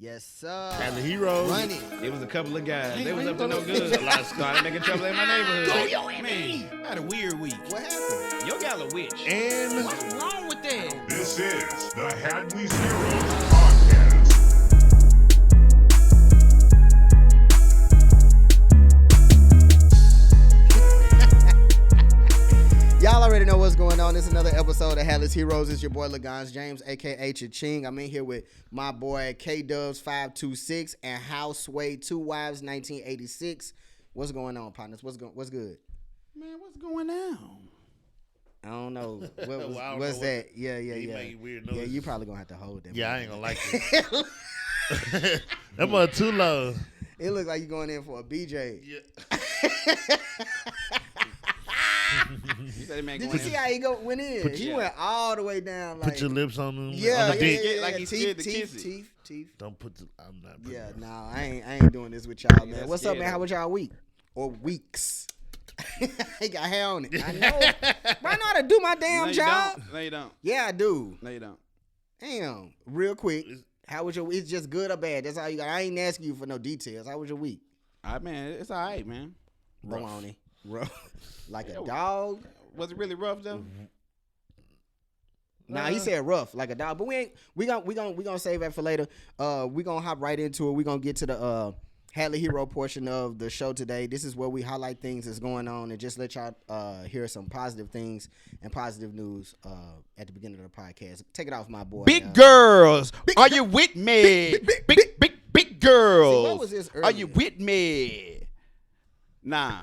Yes, sir. Hadleys Heroez. Run it. It was a couple of guys. They was up to no good. A lot of started making trouble in my neighborhood. Man, I had a weird week. What happened? Your gal a witch. And What's wrong with that? This is the Hadleys Heroez podcast. Y'all already know what's going on. This is another episode of Hadleys Heroez. It's your boy Lagans James, a.k.a. Cha-Ching. I'm in here with my boy K-Dubs526 and House Sway 2 Wives 1986. What's going on, partners? What's good? Man, what's going on? I don't know. Well, What's know that? Yeah. making weird noises. Yeah, you probably gonna have to hold them. Yeah, I ain't gonna like it. That boy too low. It looks like you're going in for a BJ. Yeah. You said, man, Did going you see in. how he went in? He went all the way down. Like, Put your lips on them. yeah, on the dick. yeah. Like he's scared to kiss it. Teeth. Don't put the. I'm not. Putting Yeah, it. nah, I ain't doing this with y'all, man. that's What's up, scared, man? How though. was y'all week or weeks? He got hair on it. I know. But I know how to do my damn No, you job. don't. No, you don't. Yeah, I do. No, you don't. Damn. Real quick, how was your week? It's just good or bad? That's all you got. I ain't asking you for no details. How was your week? All right, man, it's all right, man. Rough. Baloney. Rough. Like a dog. Was it really rough though? Nah, he said rough like a dog, but we gonna save that for later. We gonna hop right into it. We gonna get to the Hadley Hero portion of the show today. This is where we highlight things that's going on and just let y'all hear some positive things and positive news at the beginning of the podcast. Take it off, my boy. Big girls, are you with me? Big girls. See, what was this Are you earlier? with me? Nah,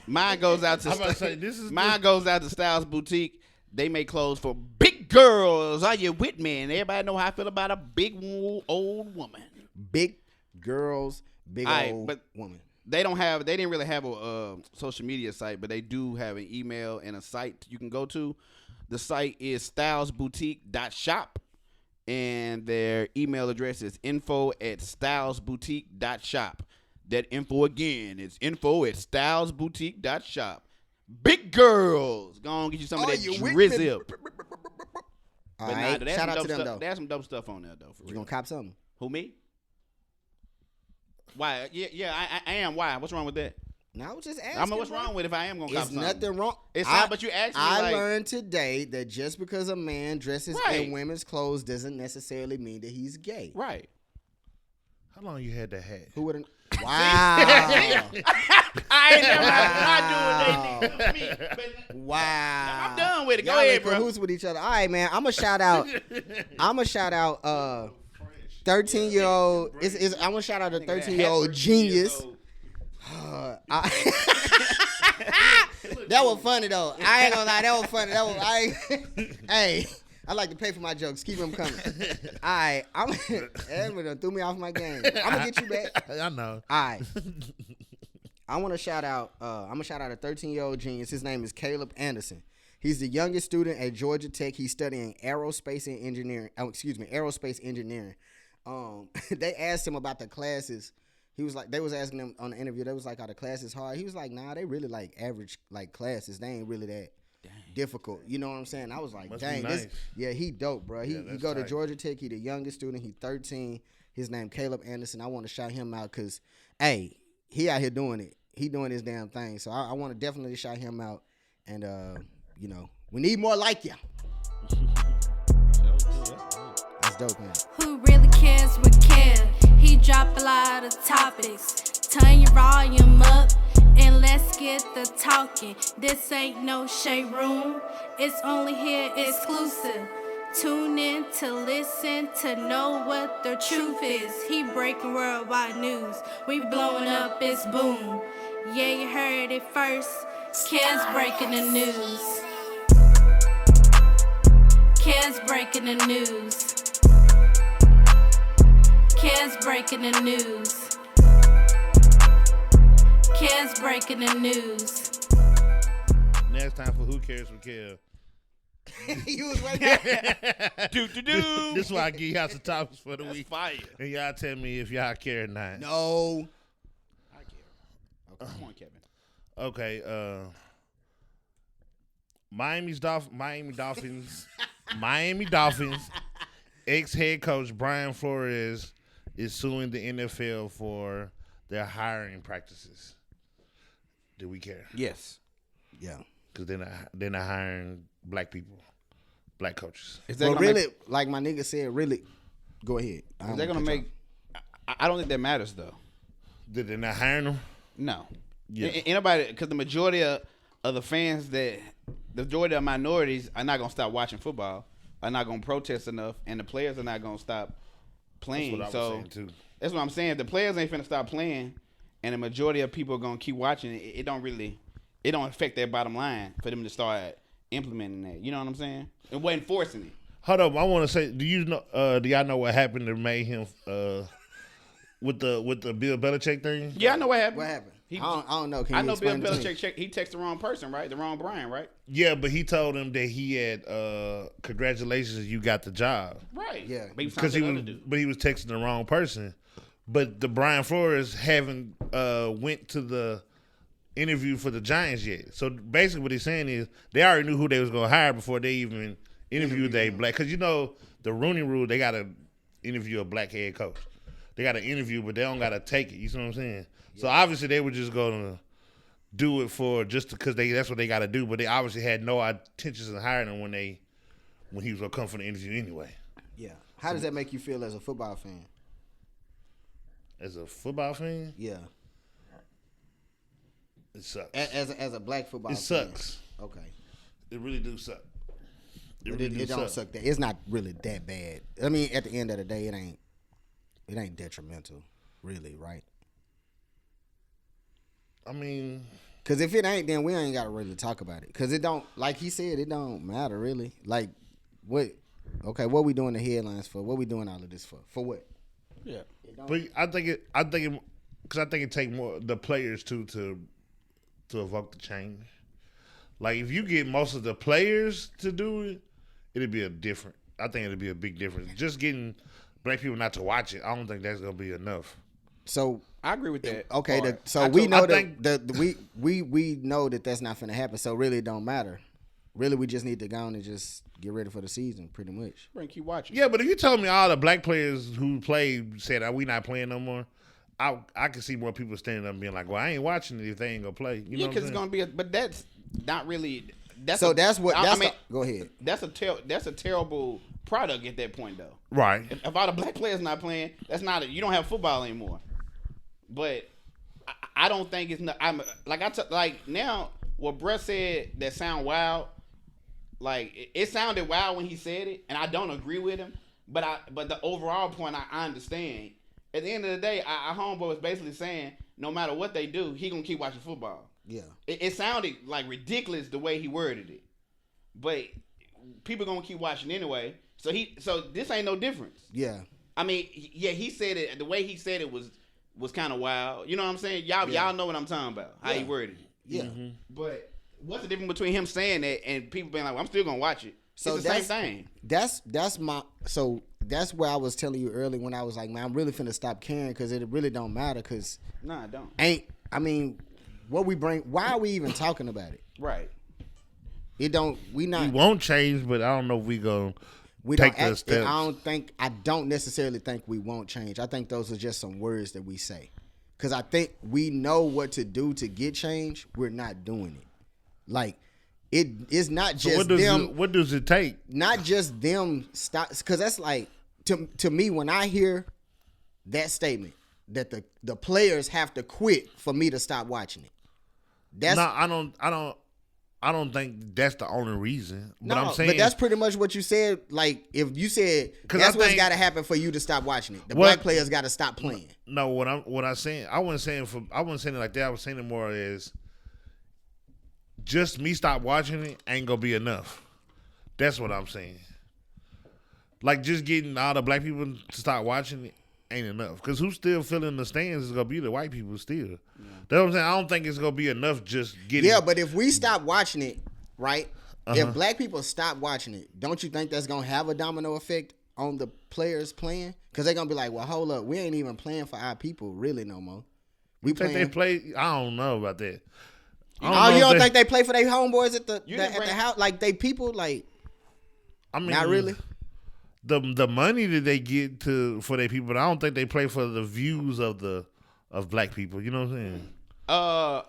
mine goes out to I'm about to say, this is mine goes out to Styles Boutique. They make clothes for big girls. Are you with me? And everybody know how I feel about a big old woman. Big girls, big Aight, old but- woman. They didn't really have a social media site, but they do have an email and a site you can go to. The site is stylesboutique.shop, and their email address is info@stylesboutique.shop. That info again is info@stylesboutique.shop. Big girls, go on get you some of Are that you with drizzle. me? All But right, there's shout some out to dope them stuff. though. There's some dope stuff on there though. For You real. gonna cop something? Who, me? Why? Yeah, I am. Why? What's wrong with that? No, I was just asking. I mean, what's bro. wrong with if I am gonna cop It's something? nothing wrong. It's not, but you asked me, I like- learned today that just because a man dresses Right. in women's clothes doesn't necessarily mean that he's gay. Right. How long you had that hat? Who wouldn't? Wow. I ain't never not doing what they need to me. But Wow. I'm done with it. Go Y'all ahead, in bro. cahoots with each other. All right, man. I'm gonna shout out. 13-year-old. I'm gonna shout out a 13-year-old genius. That was funny though. I ain't gonna lie, that was funny. Hey, I like to pay for my jokes. Keep them coming. All right, Edwin done threw me off my game. I'm gonna get you back. I know. All right. I want to shout out. I'm gonna shout out a 13-year-old genius. His name is Caleb Anderson. He's the youngest student at Georgia Tech. He's studying aerospace engineering. They asked him about the classes. He was like, they was asking him on the interview. They was like, "Are the classes hard?" He was like, "Nah, they really like average like classes. They ain't really that difficult." You know what I'm saying? I was like, Must be "Dang, nice. he dope, bro. He that's go to tight. Georgia Tech. He the youngest student. He 13. His name Caleb Anderson. I want to shout him out because, hey, he out here doing it. He doing his damn thing. So I want to definitely shout him out. And we need more like you. That's dope, man. Who really cares what care? He drop a lot of topics. Turn your volume up and let's get the talking. This ain't no shade room. It's only here exclusive. Tune in to listen to know what the truth is. He breaking worldwide news. We blowing up, it's boom. Yeah, you heard it first. Kids breaking the news. Kids breaking the news. Kids breaking the news. Kids breaking the news. Next time for Who Cares for Care. You was waiting. Do. This is why I give y'all some topics for the That's week. fire. And y'all tell me if y'all care or not. No. I care. Okay, come on, Kevin. Okay, Miami Dolphins ex-head coach Brian Flores is suing the NFL for their hiring practices. Do we care? Yes. Yeah. Because they're not hiring black people, black coaches. Is that But gonna really, make, like my nigga said, really, go ahead. is that gonna make? I don't think that matters though. Did they not hiring them? No. Yeah. Anybody, because the majority of the fans the majority of minorities are not gonna stop watching football, are not gonna protest enough, and the players are not gonna stop playing. That's what I was saying too. That's what I'm saying. If the players ain't finna stop playing, and the majority of people are gonna keep watching, it don't affect their bottom line for them to start implementing that. You know what I'm saying? And enforcing it. Hold up, I want to say, do y'all know what happened that made him with the Bill Belichick thing? Yeah, I know what happened. What happened? He- I don't know. Can I you know Bill explain it to me? Belichick. He texted the wrong person, right? The wrong Brian, right? Yeah, but he told him that he had congratulations, you got the job. Right. Yeah. But he was Because talking to the other dude. but he was texting the wrong person. But the Brian Flores haven't went to the interview for the Giants yet. So basically, what he's saying is they already knew who they was gonna hire before they even interviewed they black. Because the Rooney Rule, they gotta interview a black head coach. They gotta interview, but they don't gotta take it. You see what I'm saying? Yeah. So obviously they were just gonna do it for just because that's what they gotta do. But they obviously had no intentions of hiring him when he was gonna come for the interview anyway. Yeah. How does that make you feel as a football fan? As a football fan, Yeah. it sucks. As a black football It fan. sucks. Okay. It really do suck. It don't suck that. It's not really that bad. I mean, at the end of the day, it ain't detrimental, really, right? I mean, Because if it ain't, then we ain't got to really talk about it. Because it don't, like he said, it don't matter, really. Like, what we doing the headlines for? What we doing all of this for? For what? Yeah. but I think it take more the players to evoke the change. Like if you get most of the players to do it, it'd be I think it'd be a big difference. Just getting black people not to watch it, I don't think that's gonna be enough. So I agree with that. okay, part. so I we told- know I think- that we know that that's not finna happen. So really, it don't matter. Really, we just need to go on and just get ready for the season, pretty much. Bring keep watching. Yeah, but if you told me all the black players who played said, "Are we not playing no more?" I could see more people standing up and being like, "Well, I ain't watching it if they ain't gonna play." You know Yeah, what because I'm it's saying? gonna be. But that's not really. So that's what. I mean, go ahead. that's a terrible product at that point, though. Right. If all the black players not playing, that's not. You don't have football anymore. But I don't think it's not. I'm like now what Brett said that sound wild. Like it sounded wild when he said it, and I don't agree with him. But the overall point I understand. At the end of the day, our homeboy was basically saying no matter what they do, he gonna keep watching football. Yeah. It sounded like ridiculous the way he worded it, but people gonna keep watching anyway. So this ain't no difference. Yeah. I mean, yeah, he said it. The way he said it was kind of wild. You know what I'm saying? Y'all know what I'm talking about. How he worded it. Yeah. But what's the difference between him saying that and people being like, well, "I'm still gonna watch it"? So it's the same thing. That's where I was telling you earlier when I was like, man, I'm really finna stop caring because it really don't matter because Nah, it don't. why are we even talking about it? Right. It don't. We won't change, but I don't know if we gonna take the steps. I don't necessarily think we won't change. I think those are just some words that we say. Because I think we know what to do to get change. We're not doing it. Like, it's not just them. What does it take? Not just them stop. Because that's like, to me, when I hear that statement, that the players have to quit for me to stop watching it. That's No, I don't think that's the only reason. But I'm saying, but that's pretty much what you said. Like, if you said that's what's got to happen for you to stop watching it, the black players got to stop playing. No, what I'm saying, I wasn't saying it like that. I was saying it more as just me stop watching it ain't gonna be enough. That's what I'm saying. Like just getting all the black people to stop watching it ain't enough. Because who's still filling the stands is gonna be the white people still. Yeah. That's what I'm saying. I don't think it's gonna be enough just getting. Yeah, but if we stop watching it, right? If black people stop watching it, don't you think that's gonna have a domino effect on the players playing? Because they're gonna be like, well, hold up, we ain't even playing for our people really no more. We think playing. they play. I don't know about that. Oh, you don't think they play for their homeboys at the house? Like they people, like I mean, not really. the money that they get for their people. But I don't think they play for the views of black people. You know what I'm saying?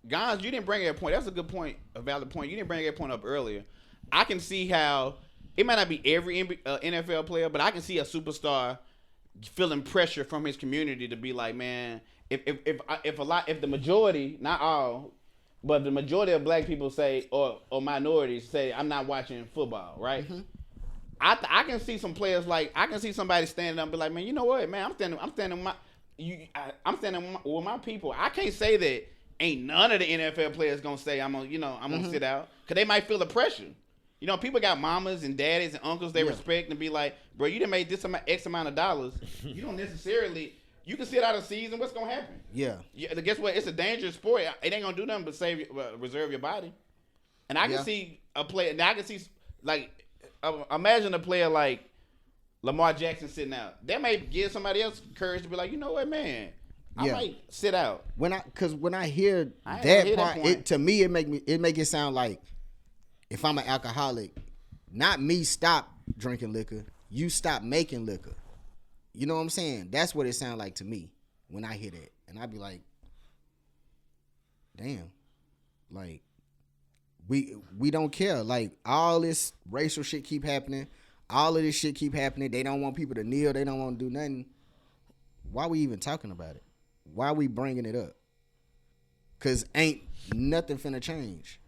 Guys, you didn't bring that point. That's a good point, a valid point. You didn't bring that point up earlier. I can see how it might not be every NFL player, but I can see a superstar feeling pressure from his community to be like, man, if the majority, not all, but the majority of black people say or minorities say, I'm not watching football, right? Mm-hmm. I can see some players I can see somebody standing up and be like, man, you know what, man, I'm standing with my people. I can't say that ain't none of the NFL players gonna say I'm gonna sit out, because they might feel the pressure. You know, people got mamas and daddies and uncles they respect and be like, bro, you done made this X amount of dollars. You don't necessarily, you can sit out a season. What's gonna happen? Yeah. Guess what? It's a dangerous sport. It ain't gonna do nothing but reserve your body. And I can see a player. Now I can see imagine a player like Lamar Jackson sitting out. That may give somebody else courage to be like, you know what, man, I might sit out. When I hear that part, to me it make it sound like, if I'm an alcoholic, not me stop drinking liquor, you stop making liquor. You know what I'm saying? That's what it sounds like to me when I hear that. And I be like, damn, like, we don't care. Like, all this racial shit keep happening. All of this shit keep happening. They don't want people to kneel. They don't want to do nothing. Why we even talking about it? Why we bringing it up? Because ain't nothing finna change.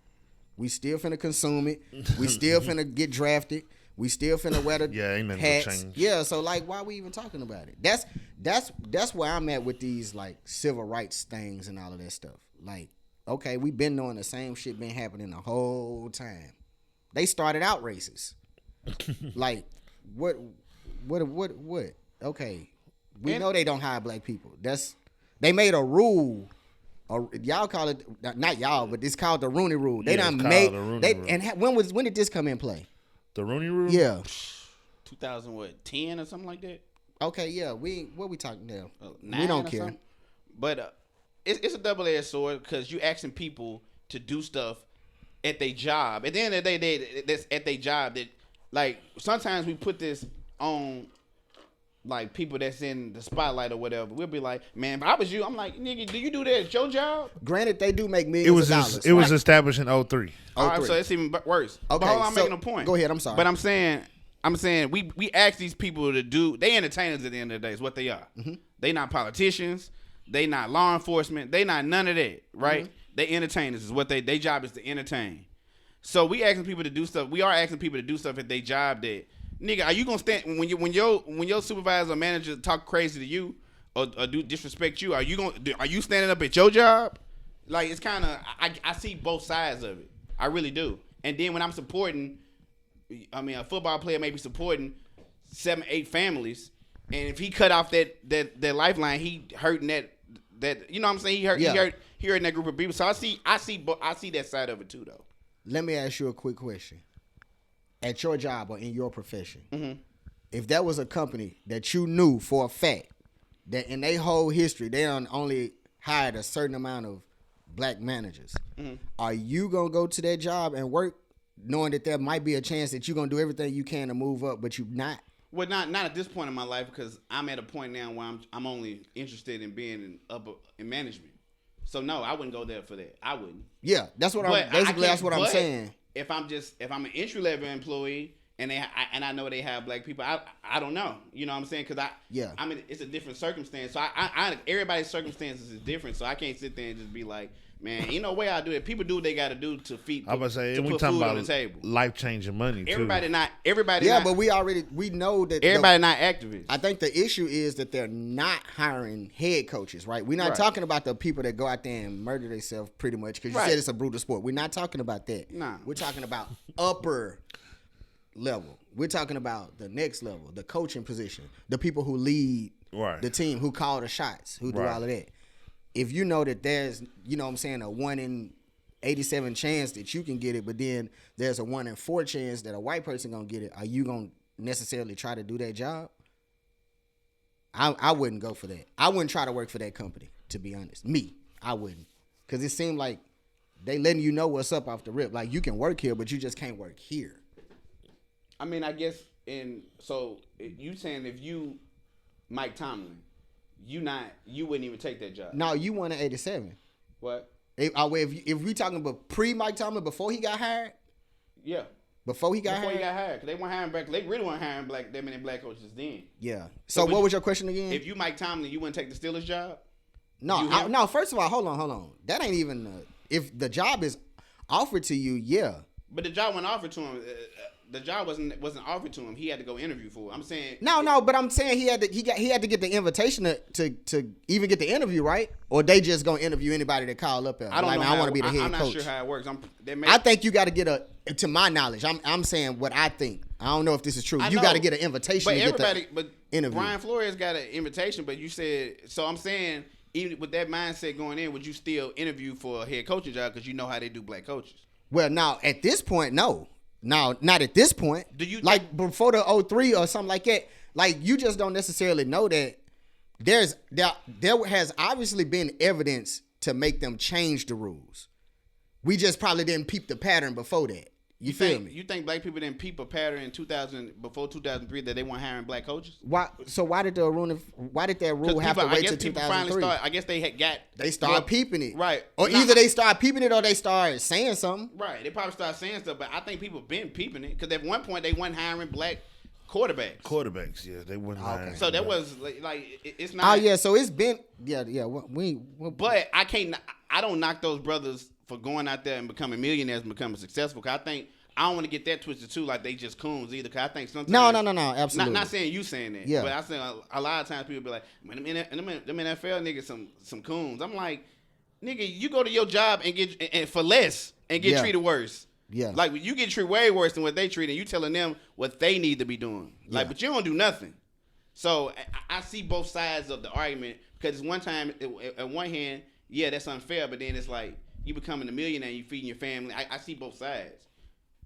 We still finna consume it. We still finna get drafted. We still finna wear the ain't nothing hats. gonna change. Yeah, so like, why we even talking about it? That's where I'm at with these like civil rights things and all of that stuff. Like, okay, we been knowing the same shit been happening the whole time. They started out racist. Like, what? Okay, we know they don't hire black people. They made a rule. Y'all call it, not y'all, but it's called the Rooney Rule. They done made the Rooney Rule. And when did this come in play? The Rooney Rule? Yeah. 2010 or something like that. Okay, yeah. What we talking now? We don't care. Something. But it's a double-edged sword, because you asking people to do stuff at their job. At the end of the day, that's at their job. That, like, sometimes we put this on, like, people that's in the spotlight or whatever. We'll be like, man, if I was you, I'm like, nigga, do you do that at your job? Granted, they do make millions of dollars. It was established in 03. All right, so it's even worse. Okay, but hold on, I'm making a point. Go ahead, I'm sorry. But I'm saying we ask these people to do, they entertainers at the end of the day is what they are. Mm-hmm. They not politicians. They not law enforcement. They not none of that, right? Mm-hmm. They entertainers is what their job is, to entertain. So we asking people to do stuff. We are asking people to do stuff at their job that, nigga, are you gonna stand when your supervisor or manager talk crazy to you or do disrespect you? Are you standing up at your job? Like, it's kind of, I see both sides of it. I really do. And then when I'm supporting, I mean, a football player may be supporting 7-8 families, and if he cut off that lifeline, he hurting that you know what I'm saying? He hurting that group of people. So I see that side of it too, though. Let me ask you a quick question. At your job or in your profession, mm-hmm. if that was a company that you knew for a fact that in their whole history they only hired a certain amount of black managers, mm-hmm. are you gonna go to that job and work knowing that there might be a chance that you're gonna do everything you can to move up, but you're not? Well, not at this point in my life, because I'm at a point now where I'm only interested in being in management. So no, I wouldn't go there for that. I wouldn't. Yeah, that's what I'm saying. If I'm an entry level employee and I know they have black people, I don't know. You know what I'm saying? Because I mean, it's a different circumstance. So I everybody's circumstances is different. So I can't sit there and just be like, man, ain't no way I do it. People do what they got to do to feed. I was saying, we talking about life changing money too. Everybody not. But we know that everybody not activists. I think the issue is that they're not hiring head coaches, right? We're not talking about the people that go out there and murder themselves, pretty much, because you said it's a brutal sport. We're not talking about that. Nah, we're talking about upper level. We're talking about the next level, the coaching position, the people who lead the team, who call the shots, who do all of that. If you know that there's, you know what I'm saying, a 1 in 87 chance that you can get it, but then there's a 1 in 4 chance that a white person gonna get it, are you gonna necessarily try to do that job? I wouldn't go for that. I wouldn't try to work for that company, to be honest. I wouldn't. Because it seemed like they letting you know what's up off the rip. Like, you can work here, but you just can't work here. I mean, I guess And so you saying if you Mike Tomlin, you wouldn't even take that job. No, you won at 87. What? If we talking about pre Mike Tomlin before he got hired, Yeah. before he got hired, because they weren't hiring black. They really weren't hiring that many black coaches then. yeah. So what was your question again? If you Mike Tomlin, you wouldn't take the Steelers job? No, no. First of all, hold on. That ain't even. If the job is offered to you, yeah. But the job wasn't offered to him. The job wasn't offered to him. He had to go interview for it. I'm saying No, but I'm saying he had to get the invitation to even get the interview, right? Or they just gonna interview anybody that call up there. I don't know. I want to be the head I'm not coach. sure how it works. I think you got to get to my knowledge. I'm saying what I think. I don't know if this is true. You got to get an invitation. But interview. Brian Flores got an invitation. But you said so. I'm saying even with that mindset going in, would you still interview for a head coaching job because you know how they do black coaches? Well, now at this point, no. No, not at this point. Do you like before the 03 or something like that? Like you just don't necessarily know that there has obviously been evidence to make them change the rules. We just probably didn't peep the pattern before that. You feel me? You think black people didn't peep a pattern in before 2003 that they weren't hiring black coaches? Why? So why did that rule have to wait till 2003? I guess they started peeping it, right? Or either they started peeping it or they started saying something, right? They probably started saying stuff, but I think people been peeping it because at one point they weren't hiring black quarterbacks. Quarterbacks, yeah, they wouldn't. Okay. So that was like it's not. Oh yeah, so it's been But I don't knock those brothers for going out there and becoming millionaires and becoming successful. Cause I don't want to get that twisted too, like they just coons either. Cause I think sometimes no, absolutely. Not saying you saying that, yeah. But I say a lot of times people be like, man, them NFL niggas some coons. I'm like, nigga, you go to your job and get for less and get treated worse. Yeah, like you get treated way worse than what they treat, and you telling them what they need to be doing. Like, but you don't do nothing. So I see both sides of the argument because one time at one hand, yeah, that's unfair, but then it's like you becoming a millionaire, you feeding your family. I see both sides,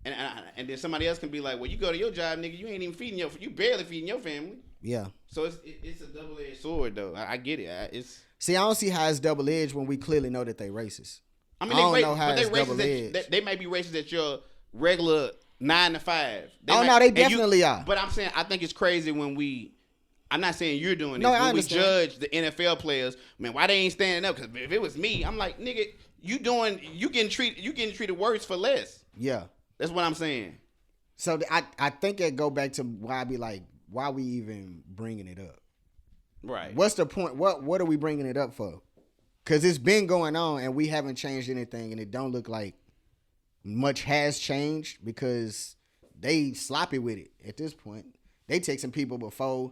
and then somebody else can be like, well, you go to your job, nigga, you ain't even you barely feeding your family. Yeah. So it's a double-edged sword though. I get it. See, I don't see how it's double-edged when we clearly know that they racist. I mean, I don't know how it's double-edged. They may be racist at your regular 9 to 5. They definitely are. But I'm saying I think it's crazy when I'm not saying you're doing this. No, when we judge the NFL players, man, why they ain't standing up? Because if it was me, I'm like, nigga, you getting treated worse for less. Yeah, that's what I'm saying. So I think it go back to why I be like, why we even bringing it up? Right. What's the point? What are we bringing it up for? Because it's been going on and we haven't changed anything, and it don't look like much has changed because they sloppy with it at this point. They take some people before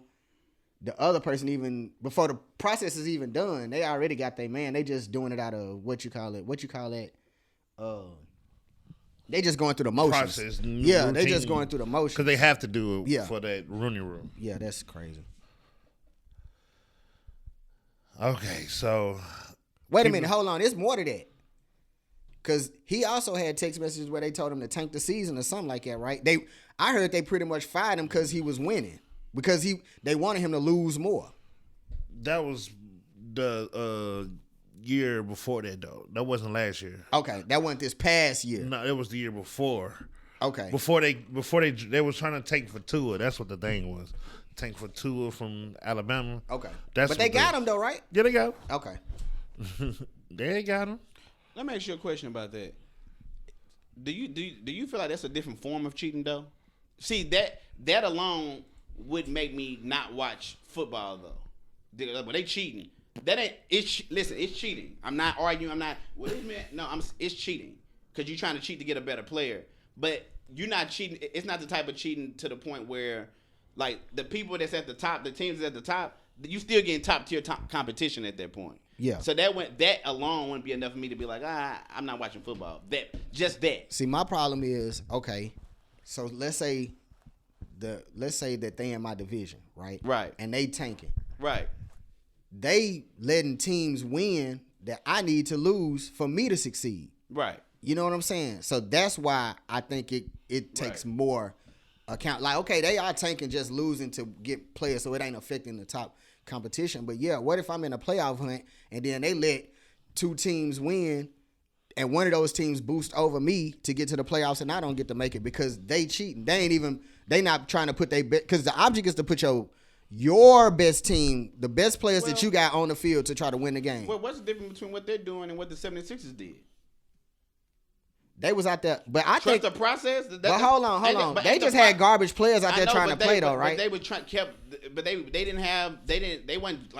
the other person before the process is even done. They already got their man. They just doing it out of what you call that? They just going through the motions. Process, yeah, routine, they just going through the motions because they have to do it for that Rooney Rule. Yeah, that's crazy. Okay, so wait a minute, hold on. It's more to that. Cause he also had text messages where they told him to tank the season or something like that, right? I heard they pretty much fired him because he was winning. Because they wanted him to lose more. That was the year before that though. That wasn't last year. Okay, that wasn't this past year. No, it was the year before. Okay. Before they was trying to tank for Tua. That's what the thing was. Tank for Tua from Alabama. Okay. But they got him though, right? Yeah, they got him. Okay. They got him. Let me ask you a question about that. Do you feel like that's a different form of cheating though? See, that alone would make me not watch football though. But they cheating. That ain't listen, it's cheating. I'm not arguing. I'm not it's cheating. Cause you're trying to cheat to get a better player. But you're not cheating. It's not the type of cheating to the point where like the people that's at the top, the teams that's at the top, you still getting top tier competition at that point. Yeah. So that alone wouldn't be enough for me to be like, I'm not watching football. That. See, my problem is, okay, so let's say that they in my division, right? Right. And they tanking. Right. They letting teams win that I need to lose for me to succeed. Right. You know what I'm saying? So that's why I think it takes more account. Like, okay, they are tanking just losing to get players, so it ain't affecting the top competition. But yeah, what if I'm in a playoff hunt and then they let two teams win and one of those teams boost over me to get to the playoffs and I don't get to make it because they cheating. They ain't even They not trying to put because the object is to put your best team, the best players that you got on the field to try to win the game. Well, what's the difference between what they're doing and what the 76ers did? They was out there, but I think the process. But hold on. They just had garbage players out there trying to play though, right? But they would but they weren't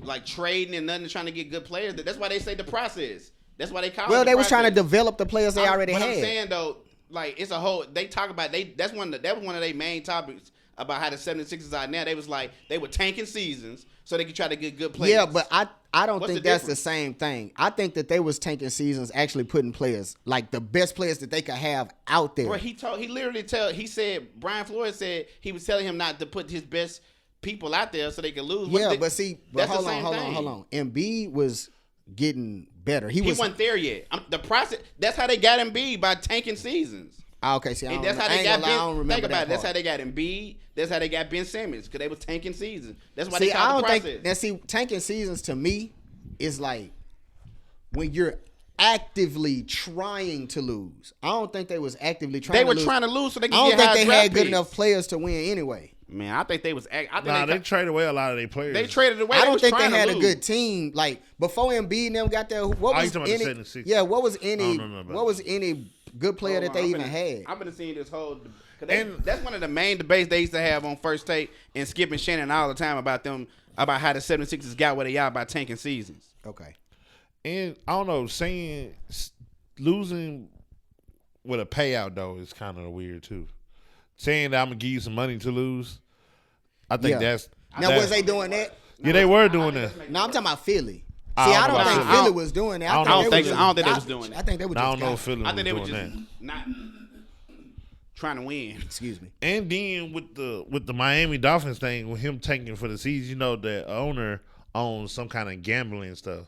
like trading and nothing, trying to get good players. That's why they say the process. That's why they call it. Well, they was trying to develop the players they already had. I'm saying though, like it's a whole. They talk about that was one of their main topics about how the 76ers are now. They was like they were tanking seasons so they could try to get good players. Yeah, but I don't think that's the difference? same thing. I think that they was tanking seasons actually putting players like the best players that they could have out there. Bro, he said Brian Flores said he was telling him not to put his best people out there so they could lose. Yeah, but hold on. Embiid was getting better. He wasn't there yet. The process. That's how they got Embiid, by tanking seasons. Okay, see, And that's how they got Ben. Think about it. That's how they got Embiid. That's how they got Ben Simmons, because they was tanking seasons. That's why they call it the process. Tanking seasons to me is like when you're actively trying to lose. I don't think they was actively trying. They to were lose. trying to lose so they could I don't get think high they draft had good picks. enough players to win anyway. Man, I think they was. They traded away a lot of their players. They traded away. I don't think they trying to had a lose. good team. Like before Embiid and them got there, what was you talking about the any? 76ers? Yeah, what was any? don't know about What was any good player that they even had? I've been seeing this whole. That's one of the main debates they used to have on First Take and Skip and Shannon all the time about how the 76ers got where they are by tanking seasons. Okay. And I don't know, losing with a payout though is kind of weird too. Saying that I'm gonna give you some money to lose, I think that's. Was they doing that? Yeah, they were doing that. No, I'm talking about Philly. I See, don't I know don't about think Philly. Philly was doing that. I don't think they was doing that. I think they were just. I don't know if Philly I was think they were doing just that. not trying to win. Excuse me. And then with the Miami Dolphins thing, with him tanking for the season, you know, the owner owns some kind of gambling stuff.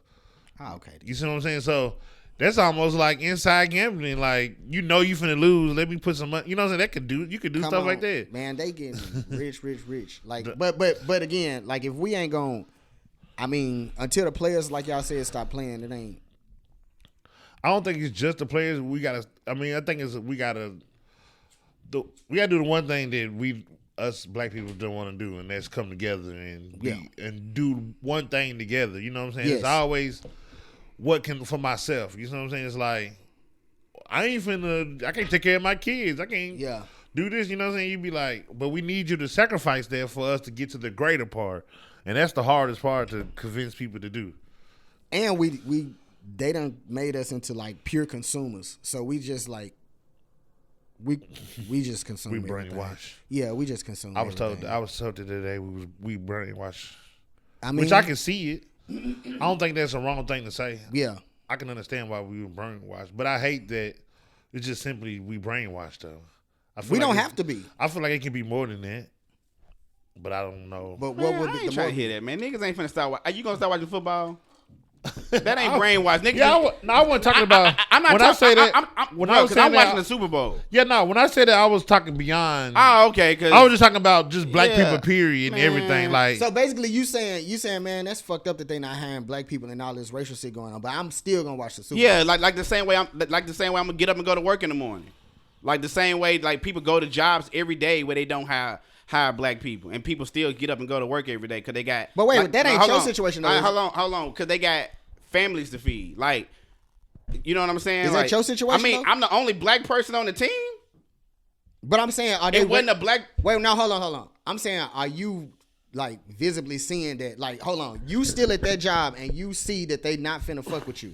Oh, okay. You see what I'm saying? So that's almost like inside gambling. Like, you finna lose. Let me put some money. You know what I'm saying? You could do stuff like that. Man, they getting rich. Like, but again, like if we ain't going, I mean, until the players, like y'all said, stop playing, it ain't. I don't think it's just the players. I think we gotta do the one thing that us black people don't want to do, and that's come together and do one thing together. You know what I'm saying? Yes. It's always for myself. You know what I'm saying? It's like I can't take care of my kids. I can't do this. You know what I'm saying? You be like, but we need you to sacrifice that for us to get to the greater part, and that's the hardest part to convince people to do. And they done made us into like pure consumers, so we just like. We just consume. We everything. brainwash. Yeah, we just consume. I was everything. told today we brainwash. I mean, which I can see it. I don't think that's a wrong thing to say. Yeah, I can understand why we were brainwashed, but I hate that it's just simply we brainwashed though. We don't have to be. I feel like it can be more than that, but I don't know. But what would I be ain't the trying more? to hear that, man. Niggas ain't finna start. Are you gonna start watching football? That ain't brainwash, nigga. Yeah, I wasn't talking about. I'm not when talking. I say that, I'm watching the Super Bowl. Yeah, no. When I said that, I was talking beyond. Oh, okay. Cause I was just talking about just black Yeah, people, period, and man. everything. Like, So basically, you saying, man, that's fucked up that they not hiring black people and all this racial shit going on. But I'm still gonna watch the Super Bowl. yeah, like the same way I'm gonna get up and go to work in the morning. Like the same way, like people go to jobs every day where they don't hire black people, and people still get up and go to work every day because they got. But wait, like, that ain't hold your on. situation, though, All right, is it? hold on, because they got families to feed. Like, you know what I'm saying? Is that Like, your situation, I mean, though? I'm the only black person on the team. But I'm saying, are they? It wasn't a black. Wait, now hold on. I'm saying, are you like visibly seeing that? Like, hold on, you still at that job and you see that they not finna fuck with you?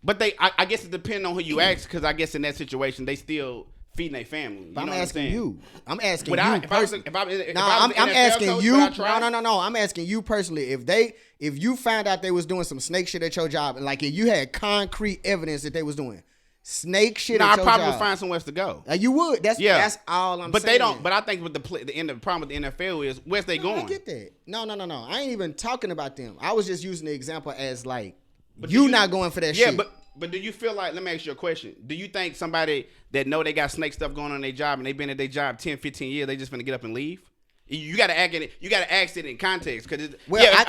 But I guess it depends on who you ask, because I guess in that situation they still feeding their family. But know I'm what asking saying? you. I'm asking Would you. I, if I was, personally. if I, if No, I was I'm an NFL asking coach, you. would I try? No. I'm asking you personally. If you found out they was doing some snake shit at your job, and like if you had concrete evidence that they was doing snake shit No, at I your probably job, would find somewhere else to go. You would. That's all I'm But saying. they don't. But I think with the problem with the NFL is where's they No, going? I get that. No. I ain't even talking about them. I was just using the example as like But you do not going for that yeah, shit. but do you feel like, let me ask you a question. Do you think somebody that know they got snake stuff going on in their job and they've been at their job 10, 15 years, they just finna get up and leave? You gotta act in it. You gotta ask it in context, because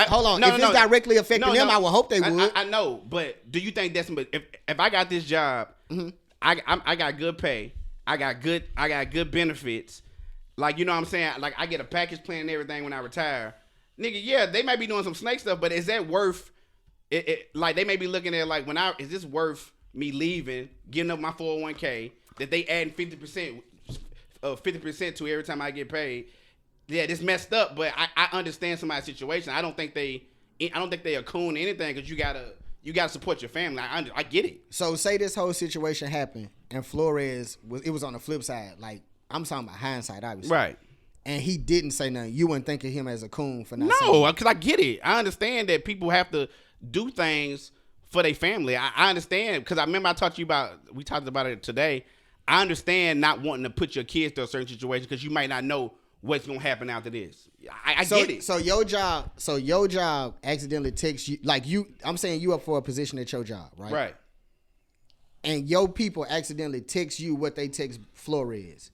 hold on. If it's directly affecting them, I would hope they would. I know, but do you think that's if I got this job, Mm-hmm. I got good pay, I got good benefits. Like, you know what I'm saying? Like, I get a package plan and everything when I retire. Nigga, yeah, they might be doing some snake stuff, but is that worth it? Like, they may be looking at it like, is this worth me leaving, giving up my 401k that they adding 50% to every time I get paid? Yeah, this messed up, but I understand somebody's situation. I don't think they a coon or anything, because you gotta support your family. I get it. So say this whole situation happened and Flores was on the flip side. Like, I'm talking about hindsight, obviously. Right. And he didn't say nothing. You wouldn't think of him as a coon for not saying No, because I get it. I understand that people have to do things for their family. I understand, because I remember we talked about it today. I understand not wanting to put your kids through a certain situation because you might not know what's gonna happen after this. I get it. So your job accidentally takes you, like, I'm saying you up for a position at your job, right? Right. And your people accidentally text you what they text Flores.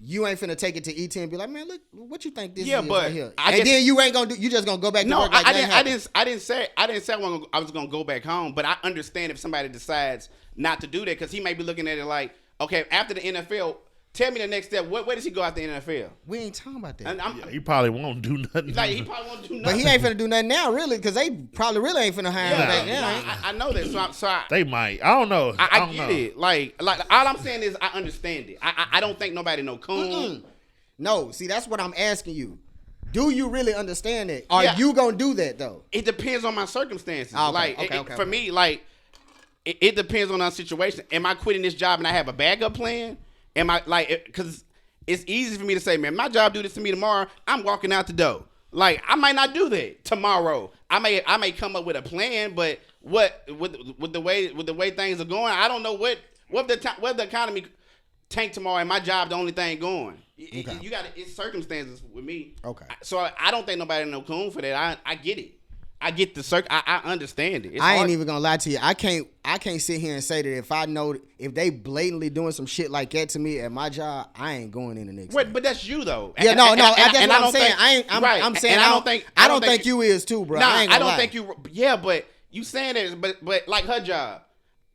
You ain't finna take it to ET and be like, man, look, what you think this is right here? Then you ain't gonna do. You just gonna go back to work. Like I didn't say I was gonna go back home, but I understand if somebody decides not to do that, because he may be looking at it like, okay, after the NFL, tell me the next step. Where does he go after the NFL? We ain't talking about that. He probably won't do nothing. Like, he probably won't do nothing. But he ain't finna do nothing now, really, because they probably really ain't finna hire him back now. I know that. They might. I don't know. I get it. Like all I'm saying is I understand it. I don't think nobody no coon. No, see, that's what I'm asking you. Do you really understand it? Are you gonna do that though? It depends on my circumstances. Okay, for me, like, it depends on our situation. Am I quitting this job and I have a backup plan? Am I, like, because it's easy for me to say, man, my job do this to me tomorrow, I'm walking out the door. Like, I might not do that tomorrow. I may come up with a plan, but with the way things are going, I don't know what the economy tank tomorrow and my job the only thing going. Okay. It's circumstances with me. Okay. So I don't think nobody no coon for that. I get it. I get the I understand it. I ain't even gonna lie to you. I can't sit here and say that if I know if they blatantly doing some shit like that to me at my job, I ain't going in the next. Wait, but that's you though. Yeah, no. That's what I'm saying. I'm saying I don't think you is too, bro. Nah, I don't think you. Yeah, but you saying that, but like her job,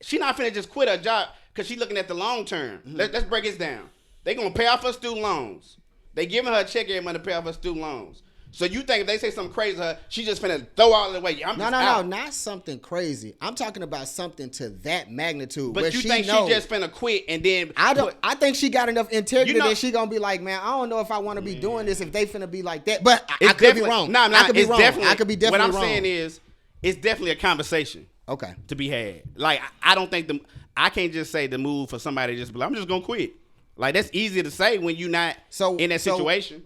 she not finna just quit her job because she looking at the long term. Mm-hmm. Let's break this down. They gonna pay off her student loans. They giving her a check every month to pay off her student loans. So you think if they say something crazy to her, she just finna throw all the way? No, not something crazy. I'm talking about something to that magnitude. But you think she just finna quit and then? I think she got enough integrity that she gonna be like, man, I don't know if I want to be doing this if they finna be like that. But I could be wrong. I could be wrong. I could be definitely wrong. What I'm saying is, it's definitely a conversation. Okay. To be had. Like, I don't think I can't just say the move for somebody to just be like, I'm just gonna quit. Like, that's easy to say when you're not in that situation.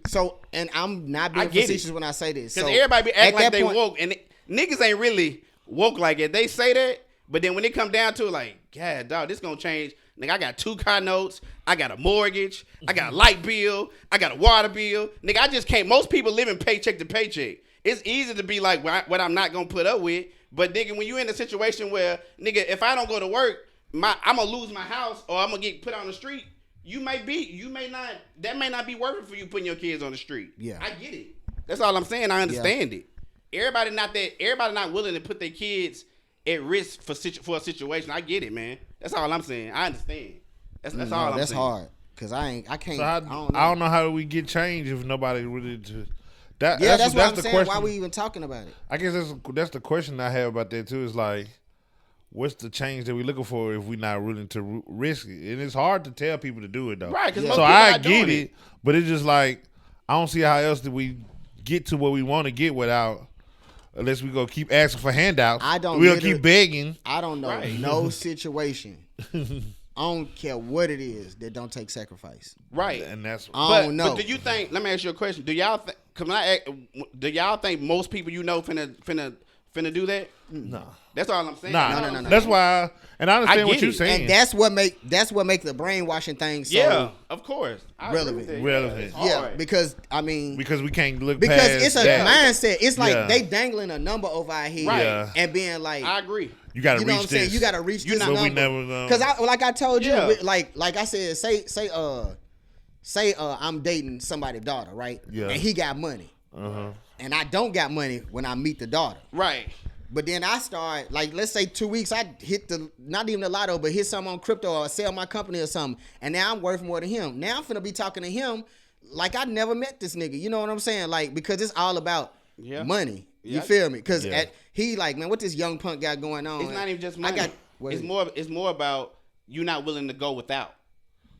And I'm not being facetious when I say this. Because everybody be acting like they woke. And niggas ain't really woke like it. They say that, but then when it come down to it, like, God, dog, this gonna change. Nigga, I got 2 car notes. I got a mortgage. I got a light bill. I got a water bill. Nigga, I just can't. Most people living paycheck to paycheck. It's easy to be like, what I'm not gonna put up with. But, nigga, when you in a situation where, nigga, if I don't go to work, I'm gonna lose my house or I'm gonna get put on the street. That may not be worth it for you putting your kids on the street. Yeah. I get it. That's all I'm saying. I understand it. Everybody not willing to put their kids at risk for a situation. I get it, man. That's all I'm saying. I understand. That's all I'm saying. That's hard. Cause I can't. So I don't know how do we get change if nobody really that's what I'm saying. Question. Why we even talking about it? I guess that's the question I have about that too. Is like, what's the change that we're looking for if we're not willing to risk it? And it's hard to tell people to do it, though. Right, because so I get it, but it's just like, I don't see how else do we get to what we want to get without, unless we go keep asking for handouts. We'll keep begging. I don't know no situation. I don't care what it is that don't take sacrifice. Right. And that's I don't know. But do you think, let me ask you a question. Do y'all think most people finna do that? No. That's all I'm saying. No. That's why, and I understand what you're saying. And that's what make the brainwashing thing so of course relevant. Yeah, because we can't look because past it's a that. mindset. It's like they dangling a number over our head and being like, I agree. You got to reach what I'm saying? this. You got to reach this but number. We never know. Because like I told you, like I said, say I'm dating somebody's daughter, right? Yeah. And he got money. Uh-huh. And I don't got money when I meet the daughter. Right. But then I start, like, let's say 2 weeks, I hit not even the lotto, but hit something on crypto or sell my company or something. And now I'm worth more than him. Now I'm finna be talking to him like I never met this nigga. You know what I'm saying? Like, because it's all about money. You feel me? Because he like, man, what this young punk got going on? It's not even just money. It's more about you not willing to go without.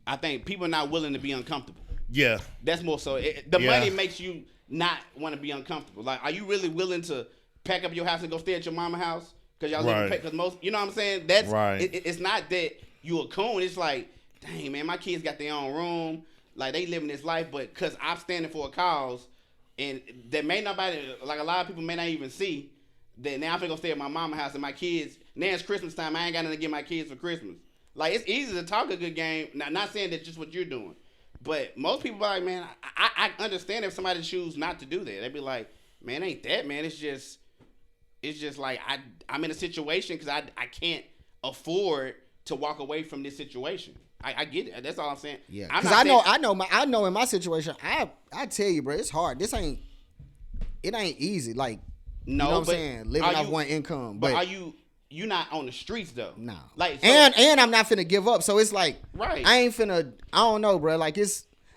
I think people are not willing to be uncomfortable. Yeah. That's more so. The money makes you not want to be uncomfortable. Like, are you really willing to pack up your house and go stay at your mama's house because y'all live because most, you know what I'm saying? That's it's not that you a coon. It's like, dang man, my kids got their own room, like they living this life, but because I'm standing for a cause, and that may nobody, like a lot of people may not even see that now I'm gonna stay at my mama's house and my kids. Now it's Christmas time. I ain't got nothing to give my kids for Christmas. Like, it's easy to talk a good game. Not saying that's just what you're doing, but most people are like, man, I understand if somebody choose not to do that. They'd be like, man, ain't that, man? It's just like I'm in a situation because I can't afford to walk away from this situation. I get it. That's all I'm saying. Yeah, because I know in my situation, I tell you, bro, it's hard. It ain't easy. Like, you know what I'm saying, living off one income. But are you not on the streets though? No. Like, and I'm not finna give up. So it's like, right. I ain't finna. I don't know, bro. Like,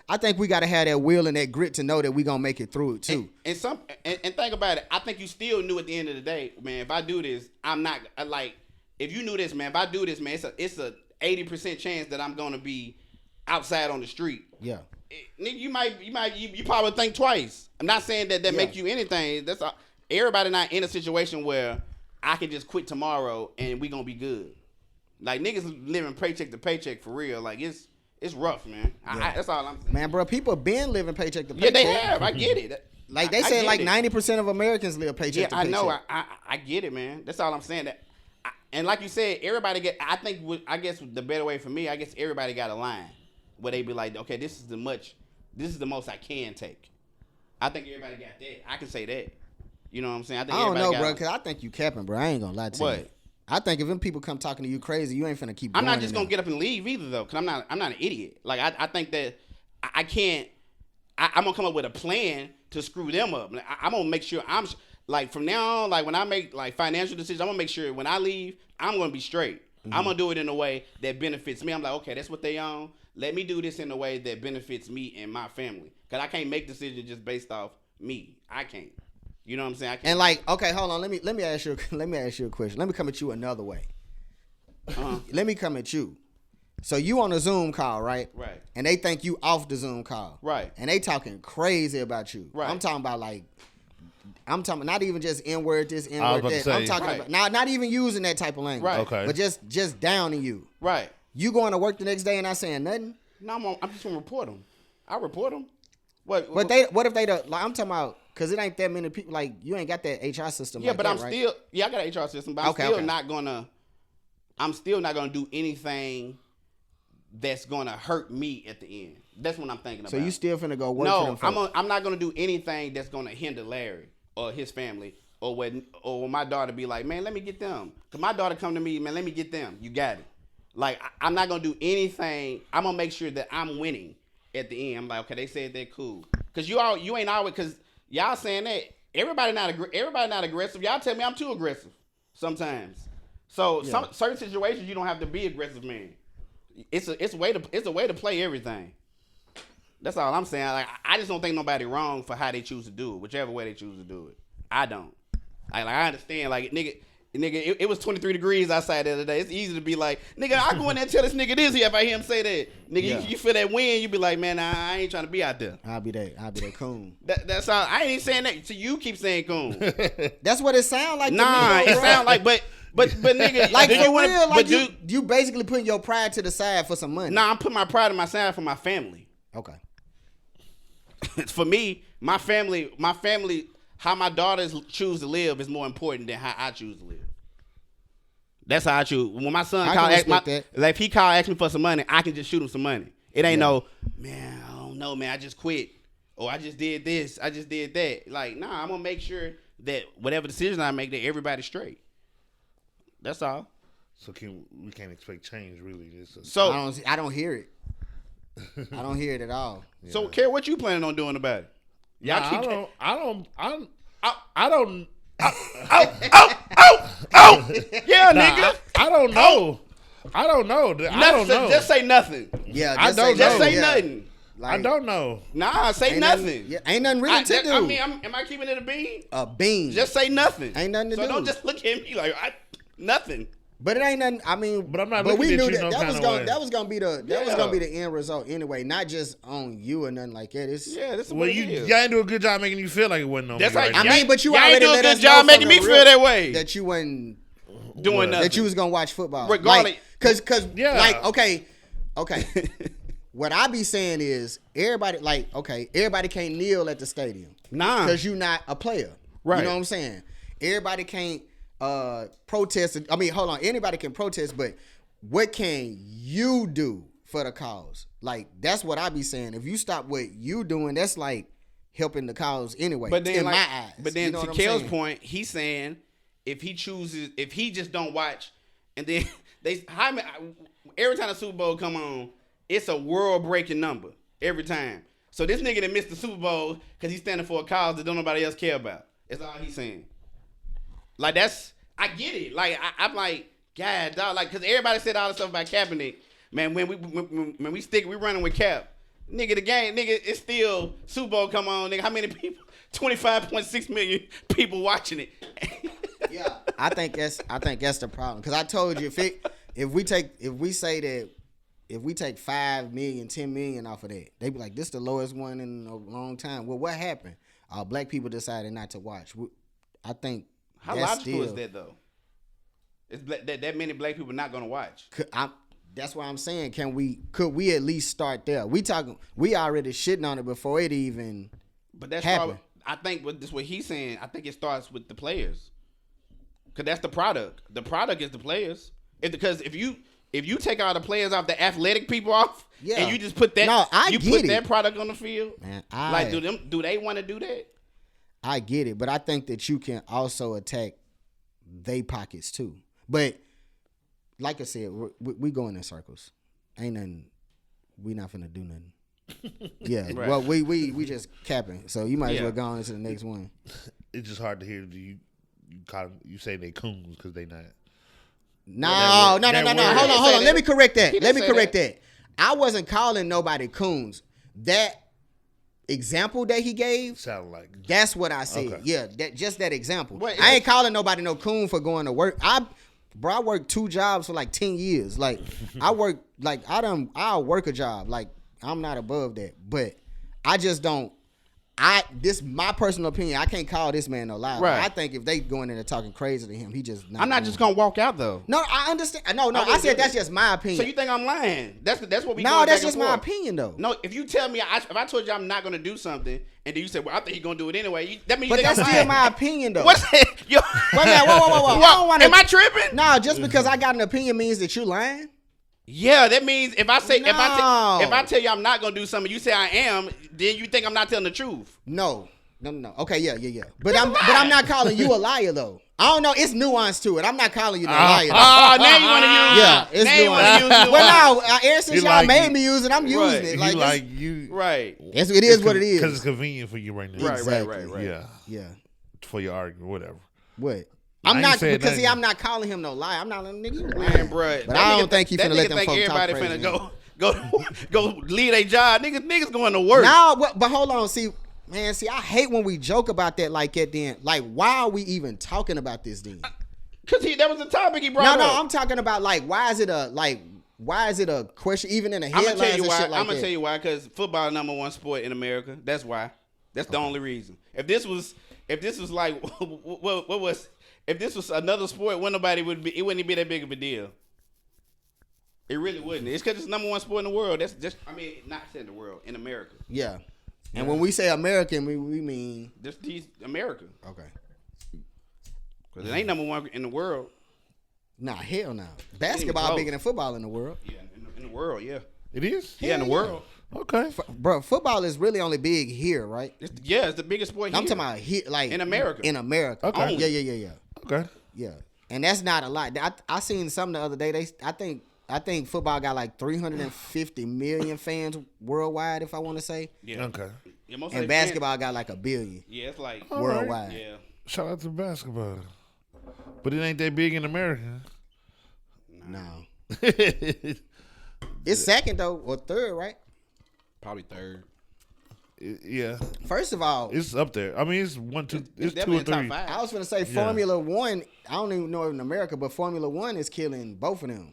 I think we gotta have that will and that grit to know that we gonna make it through it too. And think about it. I think you still knew at the end of the day, man. If I do this, I'm not like. If you knew this, man. If I do this, man, it's a 80% chance that I'm gonna be outside on the street. Yeah. Nigga, you probably think twice. I'm not saying that make you anything. That's all. Everybody not in a situation where I can just quit tomorrow and we gonna be good. Like, niggas living paycheck to paycheck for real. Like, it's rough, man. Yeah. That's all I'm saying. Man, bro, people been living paycheck to paycheck. Yeah, they have. I get it. Like, they say like 90% of Americans live paycheck to paycheck. Yeah, I know. I get it, man. That's all I'm saying. And like you said, everybody I guess the better way for me, I guess everybody got a line where they be like, okay, this is the most I can take. I think everybody got that. I can say that. You know what I'm saying? I don't know, bro, because I think you capping, bro. I ain't gonna lie to you. What? I think if them people come talking to you crazy, you ain't finna keep going. I'm not just gonna get up and leave either, though, because I'm not an idiot. Like, I think that I can't. I'm gonna come up with a plan to screw them up. Like, I'm gonna make sure I'm like, from now on, like when I make like financial decisions, I'm gonna make sure when I leave, I'm gonna be straight. I'm gonna do it in a way that benefits me. I'm like, okay, that's what they own. Let me do this in a way that benefits me and my family, because I can't make decisions just based off me. I can't. You know what I'm saying? I can't. And like, okay, hold on. Let me ask you a question. Let me come at you another way. Let me come at you. So you on a Zoom call, right? Right. And they think you off the Zoom call. Right. And they talking crazy about you. Right. I'm talking about not even just N-word this, N-word that. I'm talking about not even using that type of language. Right. Okay. But just downing you. Right. You going to work the next day and not saying nothing? No, I'm just gonna report them. I report them. What if they don't, like, I'm talking about, because it ain't that many people, like, you ain't got that HR system. Yeah, like but that, I'm right? still, I got an HR system, but I'm still not gonna do anything that's gonna hurt me at the end. That's what I'm thinking about. So you still finna go work for them folks? No, I'm not gonna do anything that's gonna hinder Larry or his when my daughter be like, man, let me get them. Cause my daughter come to me, man, let me get them. You got it. Like, I'm not gonna do anything. I'm gonna make sure that I'm winning at the end. I'm like, okay, they said they're cool. Cause you ain't always, cause y'all saying that everybody not aggressive. Y'all tell me I'm too aggressive sometimes. So certain situations you don't have to be aggressive, man. It's a way to play everything. That's all I'm saying. Like, I just don't think nobody wrong for how they choose to do it, whichever way they choose to do it. I don't. I understand. Like, nigga, it was 23 degrees outside the other day. It's easy to be like, nigga, I go in there and tell this nigga this here if I hear him say that. Nigga, you feel that wind, you be like, man, I ain't trying to be out there. I'll be that coon. That's all. I ain't even saying that. So you keep saying coon. That's what it sound like. Nah, to me, it sound like, but nigga, like, do for you want real, like, to? you basically putting your pride to the side for some money. Nah, I'm putting my pride on my side for my family. Okay. For me, my family, how my daughters choose to live is more important than how I choose to live. That's how I choose. When my son if he ask me for some money, I can just shoot him some money. It ain't no, man, I don't know, man, I just quit. Or I just did this, I just did that. Like, nah, I'm gonna make sure that whatever decision I make, that everybody's straight. That's all. So we can't expect change, really. So I don't hear it. I don't hear it at all. Yeah. So, Kerry, what you planning on doing about it? I don't Yeah, nigga. I don't know. I don't know. I don't know. Just say nothing. Yeah, I don't Just know. say Yeah. nothing. I don't know. Nah, say Ain't nothing. Yeah, ain't nothing really to do. I mean, am I keeping it a bean? A bean. Just say nothing. Ain't nothing to so do. don't just look at me like nothing. But it ain't nothing. I mean, But I'm not we looking at knew you that no that kind was of gonna way. that was gonna be the that was Yeah. gonna be the end result anyway. Not just on you or nothing like that. It's Yeah, this is Well, what it y'all is. didn't do a good job making you feel like it wasn't on That's me right. right I now. mean, but you Y'all ain't already do a let good us know job from making the me feel rip that way. that you wasn't Doing nothing. that you was gonna watch football. Regardless- Like, cause Yeah. like okay. What I be saying is everybody everybody can't kneel at the stadium. Nah. Because you not a player. Right. You know what I'm saying? Everybody can't protest. I mean, hold on. Anybody can protest, but what can you do for the cause? Like, that's what I be saying. If you stop what you doing, that's like helping the cause anyway. But then, in like, my eyes. but then You know to what I'm Kel's saying? point, he's saying if he just don't watch, and then every time the Super Bowl come on, it's a world breaking number every time. So this nigga that missed the Super Bowl because he's standing for a cause that don't nobody else care about. That's all he's saying. Like I get it. Like I'm like, God, dog. Like, because everybody said all this stuff about Kaepernick. Man, when we running with Cap, nigga, the game, nigga, it's still Super Bowl come on, nigga. How many people? 25.6 million people watching it. Yeah, I think that's the problem. Because I told you if we take 5 million, 10 million off of that, they be like, this the lowest one in a long time. Well, what happened? Black people decided not to watch. I think How that's logical is still, that though? It's that many black people not gonna watch. That's why I'm saying, could we at least start there? We already shitting on it before it even But that's happened. probably, I think what he's saying. I think it starts with the players, because that's the product. The product is the players. Because if you take all the players off, the athletic people off, Yeah. and you just put that, No, I you get put it. that product on the field. Man, Like, do they want to do that? I get it, but I think that you can also attack they pockets too. But like I said, we going in circles. Ain't nothing. We not finna do nothing. Yeah. Right. Well, we just capping. So you might as Yeah. well go on into the next one. It's just hard to hear you say they coons because they not. No. That word- Hold didn't on. say Let that. me correct that. He Let didn't me say correct that. I wasn't calling nobody coons. That example that he gave. Sound like That's what I said. Okay. Yeah, just that example. Wait, I ain't calling nobody no coon for going to work. I worked 2 jobs for like 10 years. Like I'll work a job. Like I'm not above that. But I just don't. This my personal opinion. I can't call this man no lie. Right. I think if they going in there talking crazy to him, he just not. I'm not doing just it. gonna walk out though. No, I understand. No. I I really said do. that's just my opinion. So you think I'm lying? That's what we. No, going that's back just and my forth. opinion though. No, if you tell me, if I told you I'm not gonna do something, and then you said, "Well, I think you're gonna do it anyway," that means But you think that's I'm still lying. my opinion though. What's that? Yo, Wait a minute, whoa. I don't wanna- Am I tripping? No, just because I got an opinion means that you lying. Yeah, that means if I say if No. I tell you I'm not gonna do something, you say I am, then you think I'm not telling the truth. No. Okay, yeah. But I'm not calling you a liar though. I don't know. It's nuance to it. I'm not calling you no liar. Though. Oh, now you want to use? Yeah, it's now you want to nuance. use nuance. Well, no. Ever since You y'all like made it. me use it, I'm using Right. it. you Like, like you. Right. it is what it is. Because it's convenient for you right now. Right. Exactly. Yeah. Yeah. For your argument, whatever. What? I I'm ain't not said because see, nothing. I'm not calling him no liar. I'm not letting nigga. You lying. Man, bro. But I don't think he finna let them think folks talk everybody crazy. finna go lead a job. Niggas going to work. No, but hold on. See, I hate when we joke about that like that. Then, like, why are we even talking about this then? Cause that was the topic he brought up. No, I'm talking about like why is it a question even in the I'm headlines gonna tell you and why. shit like I'm gonna that? tell you why. Cause football is #1 sport in America. That's why. That's the only reason. If this was like if this was another sport, it wouldn't be that big of a deal. It really wouldn't. It's because it's #1 sport in the world. That's just, not saying the world, in America. Yeah. And when we say American, we mean These America. okay. Because it ain't #1 in the world. Nah, hell no. Basketball close. bigger than football in the world. Yeah, in the world, yeah. It is? Yeah, in the world. Okay. Bro, football is really only big here, right? It's the biggest sport here. I'm talking about here, like In America. In America. Okay. Yeah. Okay. Yeah. And that's not a lot. I seen something the other day. I think football got like 350 million fans worldwide, if I want to say. Yeah. Okay. Yeah, most of And they fans- basketball got like 1 billion Yeah, it's like worldwide. Yeah. Shout out to basketball. But it ain't that big in America. No. It's second though, or third, right? Probably third. Yeah. First of all, It's up there. I mean, it's 1, 2, it's 2 definitely or in top 3. five. I was gonna say Formula One. I don't even know in America, but Formula One is killing both of them,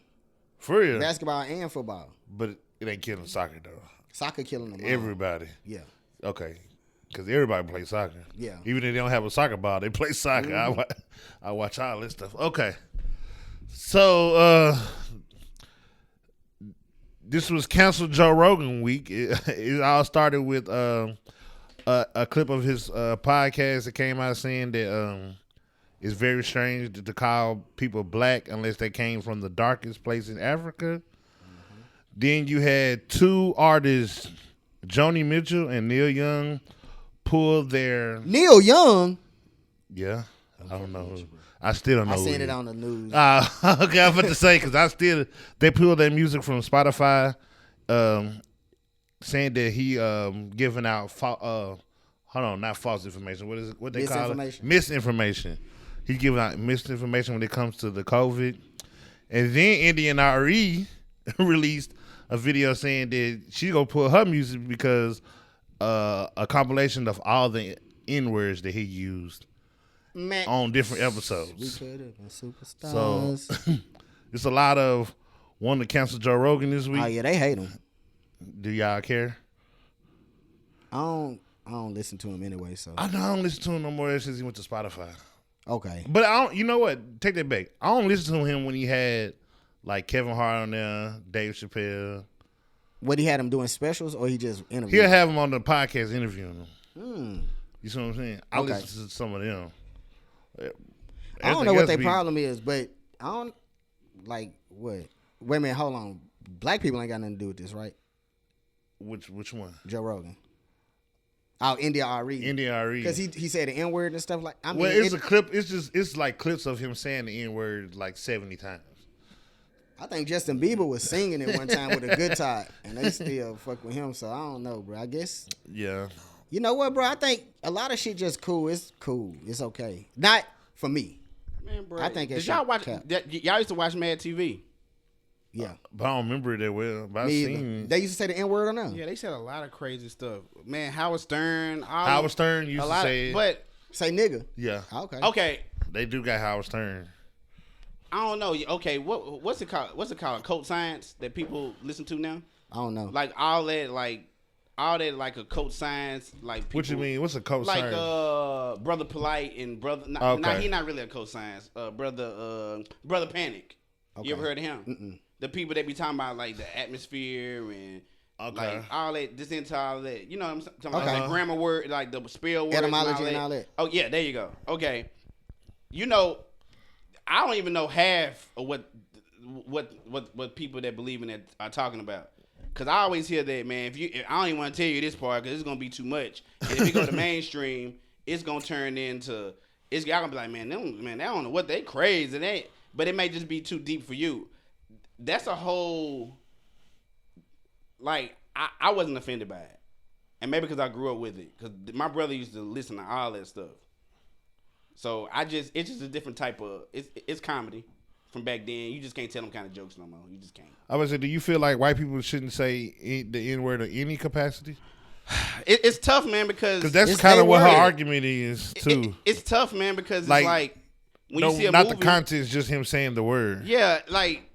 For real. basketball and football. But it ain't killing soccer, though. Soccer killing them all. Everybody. Yeah. Okay. Because everybody plays soccer. Yeah. Even if they don't have a soccer ball, they play soccer. I watch all this stuff. Okay. So, this was canceled Joe Rogan week. It all started with a clip of his podcast that came out saying that it's very strange to call people black unless they came from the darkest place in Africa. Mm-hmm. Then you had 2 artists, Joni Mitchell and Neil Young, pull their... Neil Young. Yeah, I don't know. I still don't know. I who seen he it is. on the news. Okay, I'm about to say because they pulled their music from Spotify, saying that he giving out not false information. What is it? What they call it? Misinformation. He's giving out misinformation when it comes to the COVID. And then Indian RE released a video saying that she's gonna pull her music because a compilation of all the N-words that he used. Man. On different episodes. We could have been superstars. So it's a lot of wanting to cancel Joe Rogan this week. Oh yeah, they hate him. Do y'all care? I don't listen to him anyway. So I don't listen to him no more since he went to Spotify. okay. But I don't. You know what? Take that back. I don't listen to him when he had like Kevin Hart on there, Dave Chappelle. What, he had him doing specials, or he just interviewed? He'll have him on the podcast interviewing him. Hmm. You see what I'm saying? I Okay. listen to some of them. I don't know what their problem is, but I don't like what. Wait a minute, hold on. Black people ain't got nothing to do with this, right? Which one? Joe Rogan. Oh, India RE. India RE. Because he said the N word and stuff like. I mean, Well, it's a clip. It's like clips of him saying the N word like 70 times. I think Justin Bieber was singing it one time with a guitar, and they still fuck with him. So I don't know, bro. I guess. Yeah. You know what, bro? I think a lot of shit just cool. It's cool. It's okay. Not for me. Man, bro. I think did it y'all should watch? cap. Y'all used to watch Mad TV. Yeah. But I don't remember it that well. But I Me either. seen They used to say the N word or no? Yeah, they said a lot of crazy stuff. Man, Howard Stern. Howard Stern used to say it. But Say nigga. Yeah. okay, They do got Howard Stern. I don't know. Okay, what's it called? What's it called? Cult science that people listen to now? I don't know. Like all that like a cult science like people, What you mean? What's a cult like science? Brother Polite and brother Okay. he not really a cult science. Brother Panic. Okay. You ever heard of him? Mm-mm. The people that be talking about like the atmosphere and Okay. like all that, just into all that. You know what I'm talking about? Okay. Like grammar word, like the spell words, Etymology and and all that. Oh yeah, there you go. Okay, you know, I don't even know half of what people that believe in it are talking about. Cause I always hear that, man. If I don't even want to tell you this part, cause it's gonna be too much. And if you go to mainstream, it's gonna turn into y'all gonna be like, man, they don't know what they crazy, but it may just be too deep for you. That's a whole. Like I wasn't offended by it, and maybe because I grew up with it. Cause my brother used to listen to all that stuff. So it's just a different type of it's comedy. From back then, you just can't tell them kind of jokes no more. You just can't. I would say, do you feel like white people shouldn't say the N word in any capacity? It's tough, man, because that's it's kind their of what her word. argument is too. It's tough, man, because Like, it's like when No, you see a not movie, the content, just him saying the word. yeah, like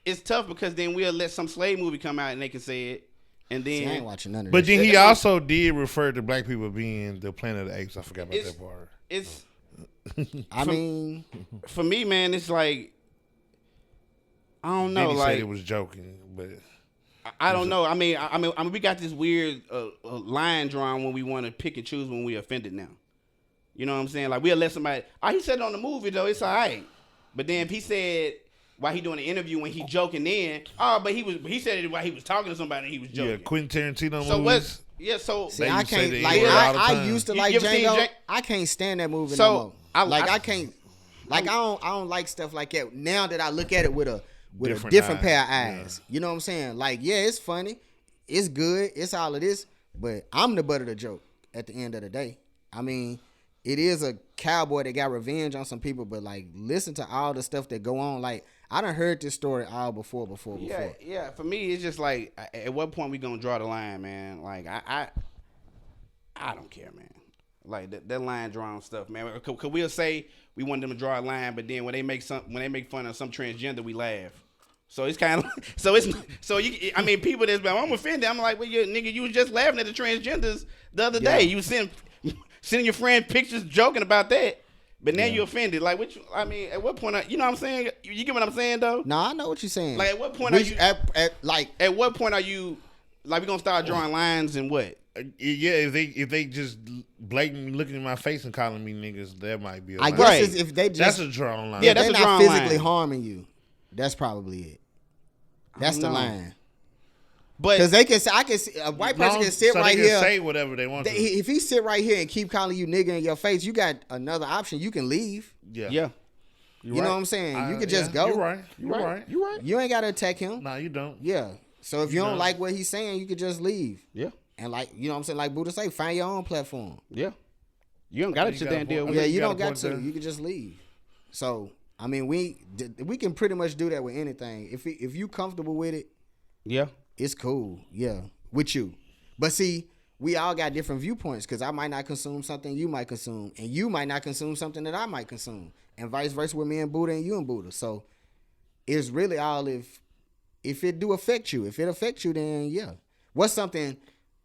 it's tough because then we'll let some slave movie come out and they can say it, and See, I ain't then watching none of But this. then he also did refer to black people being the planet of the apes. I forgot about It's- that part. it's I mean, for me, man. It's like I don't know, Then he like said it was joking, but I don't know. I mean, we got this weird line drawn when we want to pick and choose when we offended now. You know what I'm saying? Like we'll let somebody. Oh, he said it on the movie though. It's all right. But then if he said while he doing the interview when he joking, then but he said it while he was talking to somebody. And he was joking. yeah, Quentin Tarantino So movies. what's so see, They I used to say can't the like N-word all the I time. used to You like ever seen Django. Jack- I can't stand that movie So, no more. I can't. Like I don't like stuff like that. Now that I look at it with a Different different eye. pair of eyes. You know what I'm saying? Like, yeah, it's funny, it's good, it's all of this, but I'm the butt of the joke at the end of the day. I mean, it is a cowboy that got revenge on some people, but like listen to all the stuff that go on. Like I done heard this story all before. Yeah. For me, it's just like, at what point we gonna draw the line, man? Like I don't care, man. Like that line drawing stuff, man. Cause we'll say we want them to draw a line, but then when they make fun of some transgender, we laugh. So it's kind of I mean, people that's been, I'm offended. I'm like, well, nigga, you was just laughing at the transgenders the other day. You was sending your friend pictures joking about that, but now you offended. Like, I mean, at what point? You know what I'm saying? You get what I'm saying, though? No, I know what you're saying. Like, at what point are you? At what point are you? Like, we gonna start drawing lines and what? Yeah, if they just blatantly looking in my face and calling me niggas, that might be. I guess if they just, that's a drawing line. Yeah, that's they're a not drawing physically line. harming you. That's probably it. That's the line. But because I can see a white person can sit right they here. say whatever they want. If he sit right here and keep calling you nigga in your face, you got another option. You can leave. Yeah. You know what I'm saying? You could just go. You're right. You're right. You ain't got to attack him. No, you don't. Yeah. So if you don't like what he's saying, you could just leave. Yeah. And like, you know what I'm saying? Like Buddha say, find your own platform. Yeah. You don't got to sit there and deal with it. Yeah, you you don't got got to. You can just leave. So, I mean, we can pretty much do that with anything. If you comfortable with it, yeah, it's cool. Yeah, with you. But see, we all got different viewpoints because I might not consume something you might consume, and you might not consume something that I might consume, and vice versa with me and Buddha and you and Buddha. So it's really all if it do affect you. If it affects you, then yeah. What's something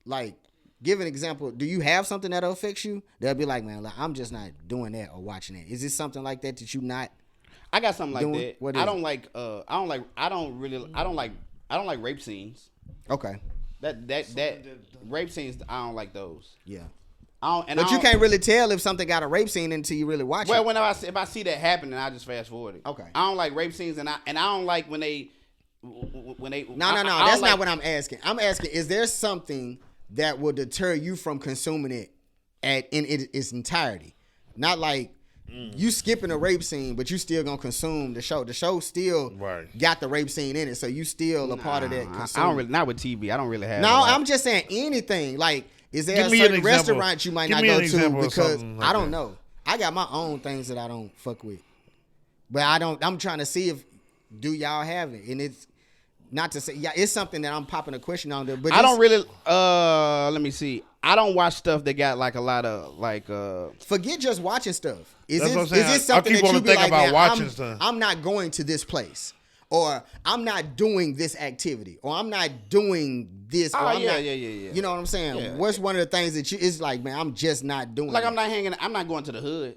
like? Give an example. Do you have something that affects you? They'll be like, man, I'm just not doing that or watching that. Is it something like that you not? I got something like that. What I is don't like. I don't like rape scenes. Okay. That rape scenes. I don't like those. Yeah. But you can't really tell if something got a rape scene until you really watch it. Well, if I see that happen, then I just fast forward it. Okay. I don't like rape scenes, and I don't like when they. No. That's not what I'm asking. I'm asking, is there something that will deter you from consuming it in its entirety? Not like you skipping a rape scene, but you still gonna consume the show. The show still got the rape scene in it, so you still a part of that. I don't really, not with TV. I don't really have. No, I'm just saying anything. Like, is there a certain restaurant you might not go to because I don't know. I got my own things that I don't fuck with, but I'm trying to see if do y'all have it, and it's. Not to say, yeah, it's something that I'm popping a question on there, but I don't really. Let me see. I don't watch stuff that got like a lot of like. Forget just watching stuff. Is That's it something that you be like, man, watching stuff. I'm not going to this place, or I'm not doing this activity, or I'm not doing this. Or I'm not, You know what I'm saying? Yeah. What's one of the things that it's like, man, I'm just not doing. Like that. I'm not going to the hood.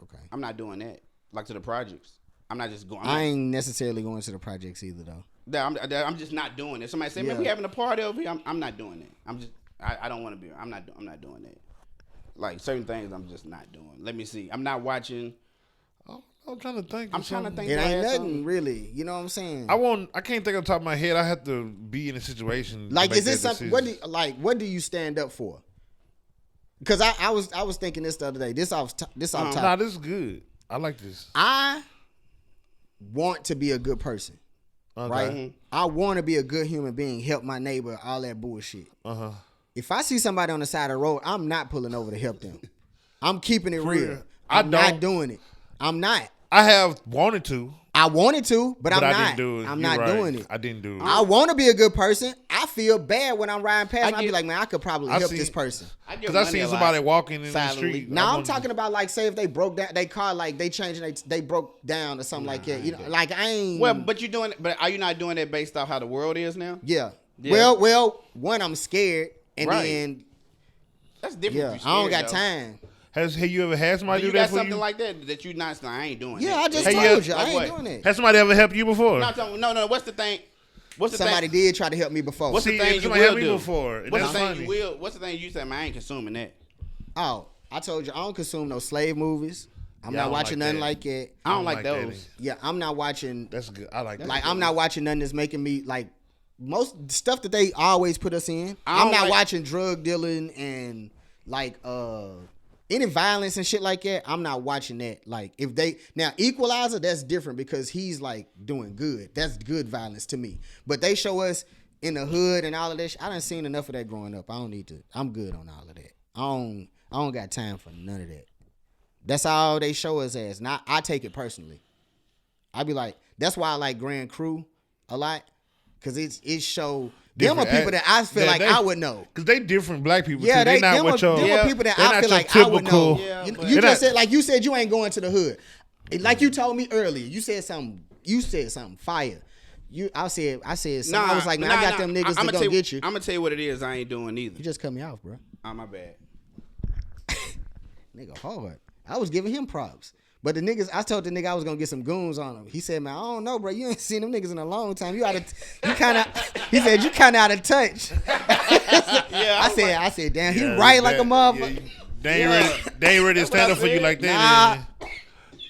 Okay. I'm not doing that. Like to the projects. I'm not just going. I ain't necessarily going to the projects either, though. I'm just not doing it. Somebody say, man, we having a party over here. I'm not doing it. I don't want to be. I'm not doing that. Like certain things, I'm just not doing. Let me see. I'm not watching. I'm trying to think. I'm trying to think. It ain't nothing really. You know what I'm saying? I can't think on the top of my head. I have to be in a situation. Like, is this something? What do you stand up for? Because I was thinking this the other day. This off top. Nah, this is good. I like this. I want to be a good person, right? Mm-hmm. I want to be a good human being, help my neighbor, all that bullshit. If I see somebody on the side of the road, I'm not pulling over to help them. I'm keeping it real. I'm not doing it. I'm not. I have wanted to. I wanted to, but I'm I not. didn't do it. I'm You're not right. doing it. I didn't do it. I want to be a good person. I feel bad when I'm riding past. I'd be like, man, I could probably help this person. Because I seen somebody walking in the street. Now I'm talking about like, say if they broke down, they car like they changed, they broke down or something like that. You know, like I ain't. Well, but you doing it. But are you not doing it based off how the world is now? Yeah. Well, one, I'm scared, and then that's different. Yeah, I don't got time. Have you ever had somebody do that for you? You got something like that you not. I ain't doing. Yeah, that. I just told you I ain't doing it. Has somebody ever helped you before? No. What's the thing? Somebody did try to help me before. What's the thing you helped will me do? Before? What's the thing you will? What's the thing you say? Man, I ain't consuming that. Oh, I told you I don't consume no slave movies. I'm not watching nothing like that. I don't like those. Yeah, I'm not watching. That's good. I like that. Like I'm not watching nothing that's making me like most stuff that they always put us in. I'm not watching drug dealing and like any violence and shit like that. I'm not watching that. Like if they now Equalizer, that's different because he's like doing good. That's good violence to me. But they show us in the hood and all of that. I done seen enough of that growing up. I don't need to. I'm good on all of that. I don't got time for none of that. That's all they show us as. Now I take it personally. I be like, that's why I like Grand Crew a lot, cause it show them are people that I feel like I would know. Cause they different black people. Yeah, too. They not what your. Them are people that I feel like I would know. You just said you said you ain't going to the hood. Like you told me earlier, you said something. You said something fire. I said something. I was like, man, I got them niggas that gonna get you. I'm gonna tell you what it is. I ain't doing neither. You just cut me off, bro. Oh, my bad. Nigga hard. I was giving him props. But the niggas, I told the nigga I was gonna get some goons on him. He said, man, I don't know, bro. You ain't seen them niggas in a long time. He said, you kinda out of touch. I said, damn, he right like a motherfucker. They ain't ready to stand up for you like that. Nah.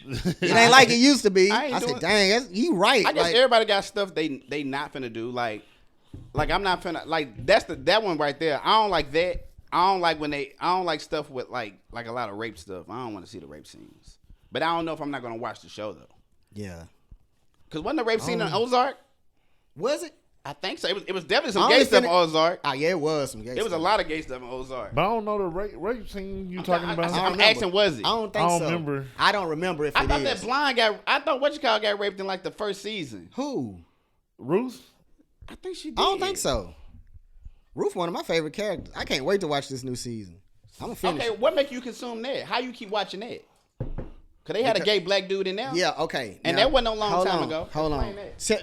It ain't like it used to be. I said, dang, he right. I guess everybody got stuff they not finna do. Like I'm not finna that one right there. I don't like that. I don't like stuff with like a lot of rape stuff. I don't want to see the rape scenes. But I don't know if I'm not gonna watch the show though. Yeah. Cause wasn't the rape scene in Ozark? Was it? I think so. It was definitely some gay stuff in Ozark. Oh yeah, it was some gay stuff. It was a lot of gay stuff in Ozark. But I don't know the rape scene you talking about. I'm asking, was it? I don't think so. Remember. I don't remember if I thought that blind guy. I thought got raped in like the first season. Who? Ruth? I think she did. I don't think so. Ruth, one of my favorite characters. I can't wait to watch this new season. I'm gonna finish. Okay, what make you consume that? How you keep watching that? Cause they had a gay black dude in there. Yeah, okay. And now, that wasn't a long time ago. Hold on.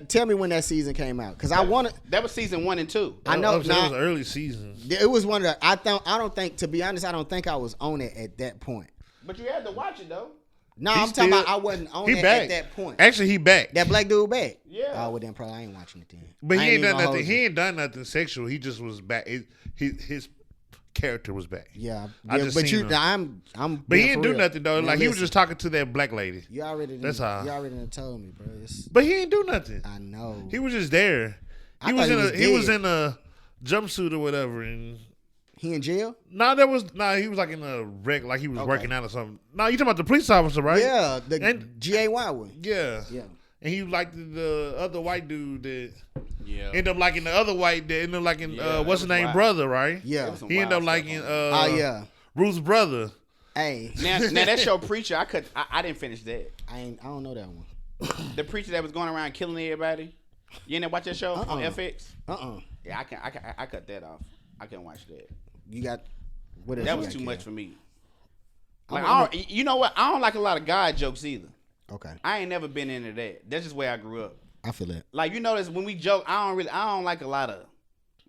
Tell me when that season came out, cause I want to. That was season 1 and 2. I know. It was early seasons. It was one of the. I don't think. To be honest, I don't think I was on it at that point. But you had to watch it though. No, I'm talking about I wasn't on it at that point. Actually, he back. That black dude back. Yeah. Oh, well then probably I ain't watching it then. But he ain't done nothing. He ain't done nothing sexual. He just was back. His character was back. Yeah, I just but seen him. I'm. But he didn't do real. nothing though. Man, like he was just talking to that black lady. You already. That's how. You already done told me, bro. But he ain't do nothing. I know. He was just there. He was in a jumpsuit or whatever, and he in jail. He was like in a wreck, like he was working out or something. No, you talking about the police officer, right? Yeah, the GAY one. Yeah. And he liked the other white dude that ended up liking the other white that ended up liking what's his name, brother, right? Yeah. He ended up liking yeah. Ruth's brother. Hey. Now that show Preacher, I didn't finish that. I don't know that one. The preacher that was going around killing everybody. You ain't watch that show on FX? Yeah, I cut that off. I couldn't watch that. You got what else? That was too much for me. Like you know what? I don't like a lot of God jokes either. Okay. I ain't never been into that. That's just where I grew up. I feel that. Like you notice when we joke, I don't like a lot of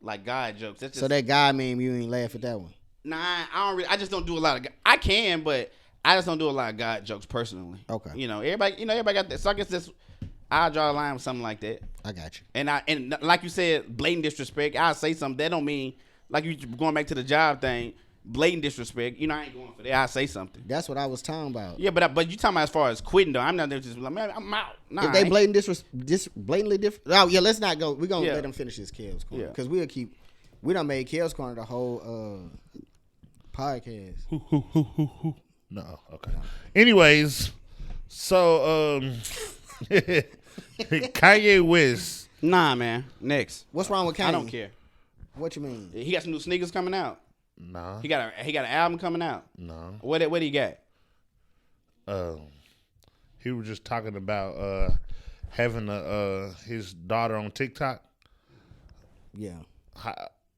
like God jokes. That's just, so that God meme, you ain't laugh at that one. Nah, I just don't do a lot of. I can, but I just don't do a lot of God jokes personally. Okay. Everybody got that. So I guess I'll draw a line with something like that. I got you. And like you said, blatant disrespect. I'll say something that don't mean like you going back to the job thing. Blatant disrespect. I ain't going for that. I'll say something. That's what I was talking about. Yeah, but you talking about as far as quitting though. I'm not there just like, man, I'm out. Nah, if they blatantly different. Oh yeah, let's not go. We're gonna let them finish this Kel's Corner because we done made Kel's Corner the whole podcast. No, okay. Anyways, so Kanye West. Nah, man. Next. What's wrong with Kanye? I don't care. What you mean? He got some new sneakers coming out. Nah. He got an album coming out. No. What do you got? He was just talking about having his daughter on TikTok. Yeah.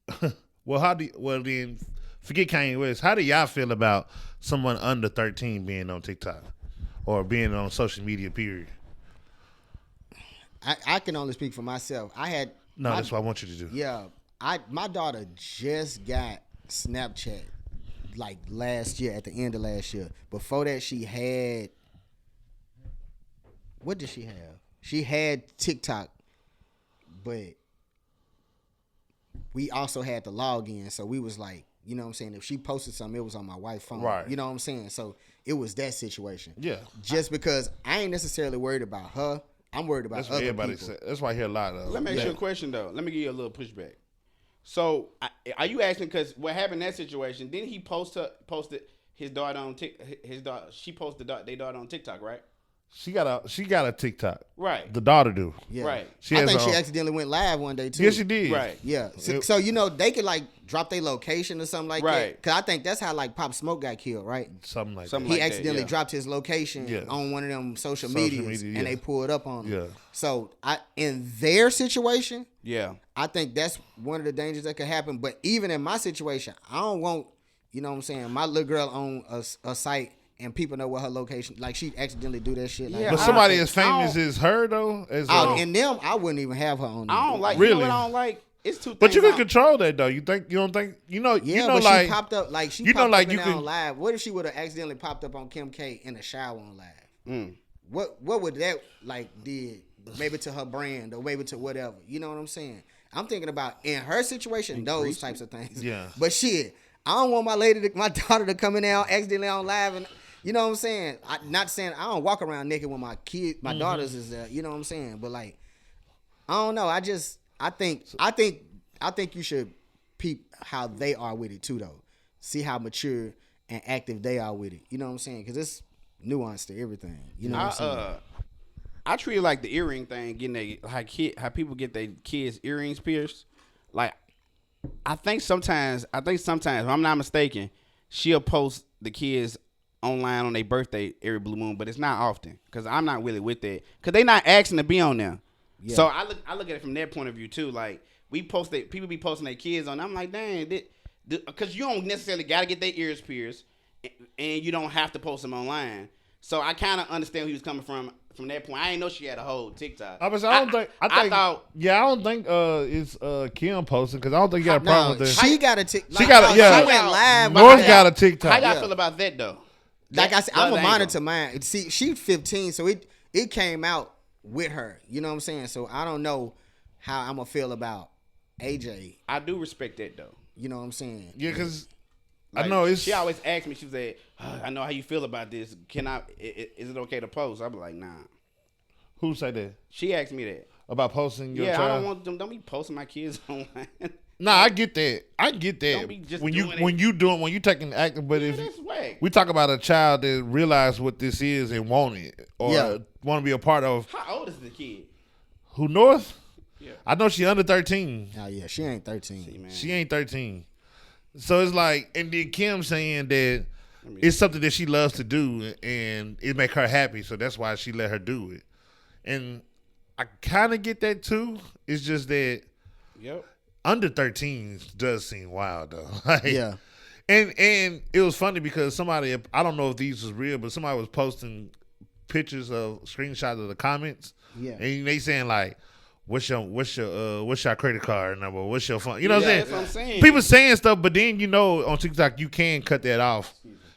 Then forget Kanye West. How do y'all feel about someone under 13 being on TikTok or being on social media? Period. I can only speak for myself. That's what I want you to do. Yeah. My daughter just got Snapchat like last year, at the end of last year. Before that, she had, what did she have? She had TikTok, but we also had the login. So we was like, you know what I'm saying? If she posted something, it was on my wife's phone. Right. You know what I'm saying? So it was that situation. Yeah. Just because I ain't necessarily worried about her. I'm worried about other people. That's why I hear a lot of. Let me ask you a question though. Let me give you a little pushback. So, are you asking because what happened in that situation? Didn't he posted his daughter on TikTok? She posted their daughter on TikTok, right? She got a TikTok. Right. The daughter do. Yeah. Right. She I has think her she own. accidentally went live one day too. Yes, she did. Right. Yeah. So you know they could like drop their location or something like Right. that. Cause I think that's how like Pop Smoke got killed, right? Something like Something that. He like that, accidentally yeah. dropped his location Yeah. on one of them social Social medias, media, and yeah. they pulled up on him. Yeah. So in their situation, Yeah. I think that's one of the dangers that could happen. But even in my situation, I don't want, you know what I'm saying, my little girl on a site and people know what her location, like she accidentally do that shit. Like, Yeah, But I somebody don't- as famous I as her though, and them, I wouldn't even have her on there. I don't like. Really? You know what I don't like? It's two. But you things can control that though. You don't think you know Yeah, you know but like she popped up like she you know popped like up you in there can on live. What if she would have accidentally popped up on Kim K in the shower on live? Mm. What would that like did maybe to her brand or maybe to whatever? You know what I'm saying? I'm thinking about in her situation those types of things. Yeah. But shit, I don't want my daughter to come in there accidentally on live and you know what I'm saying? Not saying I don't walk around naked when my daughters is there. You know what I'm saying? But like, I don't know. I think you should peep how they are with it too, though. See how mature and active they are with it. You know what I'm saying? Because it's nuance to everything. You know what I'm saying? I treat it like the earring thing, getting how people get their kids' earrings pierced. Like, I think sometimes, if I'm not mistaken, she'll post the kids online on their birthday every blue moon, but it's not often because I'm not really with that because they not asking to be on there. Yeah. So I look at it from their point of view too. Like people be posting their kids on. I'm like, dang, because you don't necessarily got to get their ears pierced, and you don't have to post them online. So I kind of understand where he was coming from that point. I didn't know she had a whole TikTok. I don't think it's Kim posting because I don't think you got a problem with that. She got a TikTok. She got a- yeah. She went live. North with got that. a TikTok. How y'all feel about that though? Like I said, I'm That a monitor angle. mine. See, she's 15, so it came out with her. You know what I'm saying? So I don't know how I'm gonna feel about AJ. I do respect that though. You know what I'm saying? Yeah, because Like, I know it's. She always asks me. She said, "I know how you feel about this. Can I? Is it okay to post?" I'm like, "Nah." Who say that She asked me that. about posting your Yeah, child? I don't want them. Don't be posting my kids online. Nah, I get that. Don't be just when doing you taking acting, but if that's whack. we talk about a child that realize what this is and want it or Yeah. want to be a part of, How old is the kid? who North? Yeah. I know she under 13. Oh yeah, she ain't 13. See, man. She ain't 13. So it's like, and then Kim saying that it's something that she loves to do and it make her happy, so that's why she let her do it. And I kind of get that too. It's just that Yep. under 13 does seem wild though. Like, Yeah. And it was funny because somebody, I don't know if these was real, but somebody was posting pictures of screenshots of the comments. Yeah. And they saying like, what's your credit card number? What's your phone? You know what I'm saying? That's what I'm saying. People saying stuff, but then you know on TikTok you can cut that off.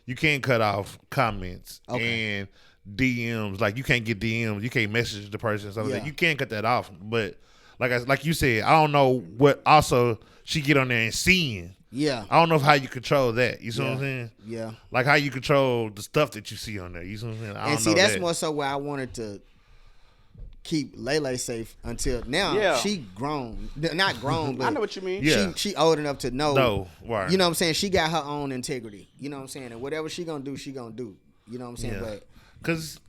You can cut off comments and DMs. Like you can't get DMs. You can't message the person. Something like that. You can cut that off. But like you said, I don't know what also she get on there and seeing. Yeah. I don't know how you control that. You see what I'm saying? Yeah. Like how you control the stuff that you see on there. You see what I'm saying? I don't And see, know that's that. more so where I wanted to keep Lele safe until now. Yeah. She grown, not grown, but I know what you mean. Yeah. she old enough to know. No, right. You know what I'm saying? She got her own integrity. You know what I'm saying? And whatever she gonna do, she gonna do. You know what I'm saying? Yeah. But Cause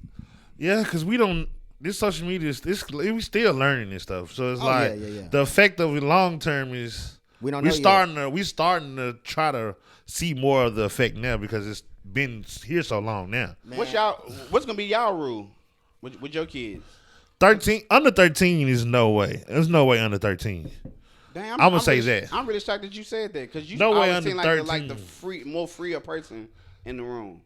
we don't. This social media, we still learning this stuff. So it's like yeah. the effect of it long term is we don't know we starting to try to see more of the effect now because it's been here so long now. What's gonna be y'all rule with your kids? 13 under 13 is no way. There's no way under 13. Damn, I'ma say really, that. I'm really shocked that you said that because you No way always under seem like the 13. more freer person in the room.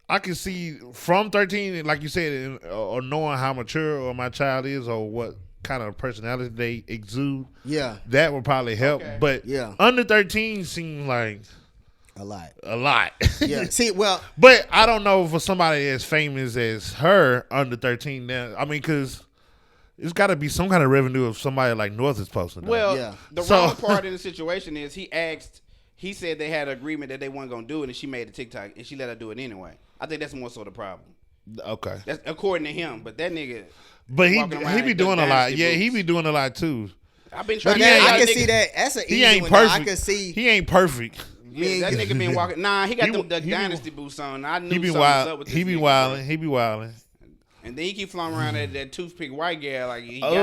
I can see from 13, like you said, or knowing how mature or my child is or what kind of personality they exude. yeah, That would probably help. Okay. But Yeah. under 13 seems like a lot. a lot. Yeah. See, well, But I don't know for somebody as famous as her under 13 now. I mean, because it's got to be some kind of revenue if somebody like North is posting that. Well, Yeah. the So- wrong part in the situation is he said they had an agreement that they weren't gonna do it, and she made a TikTok and she let her do it anyway. I think that's more so the problem. Okay. That's according to him, but that nigga. But he walking around be in doing a lot. dynasty Yeah, he boots. be doing a lot too. I've been but trying to then get I that can nigga- see that. That's an He easy ain't one. though. perfect. I can see. He ain't perfect. Yeah, that nigga been walking. Nah, he got He the be- dynasty boots on. I knew He be something was up wild. with He this be nigga, wilding. bro. He be wilding. And then he keep flying around that toothpick white girl like he got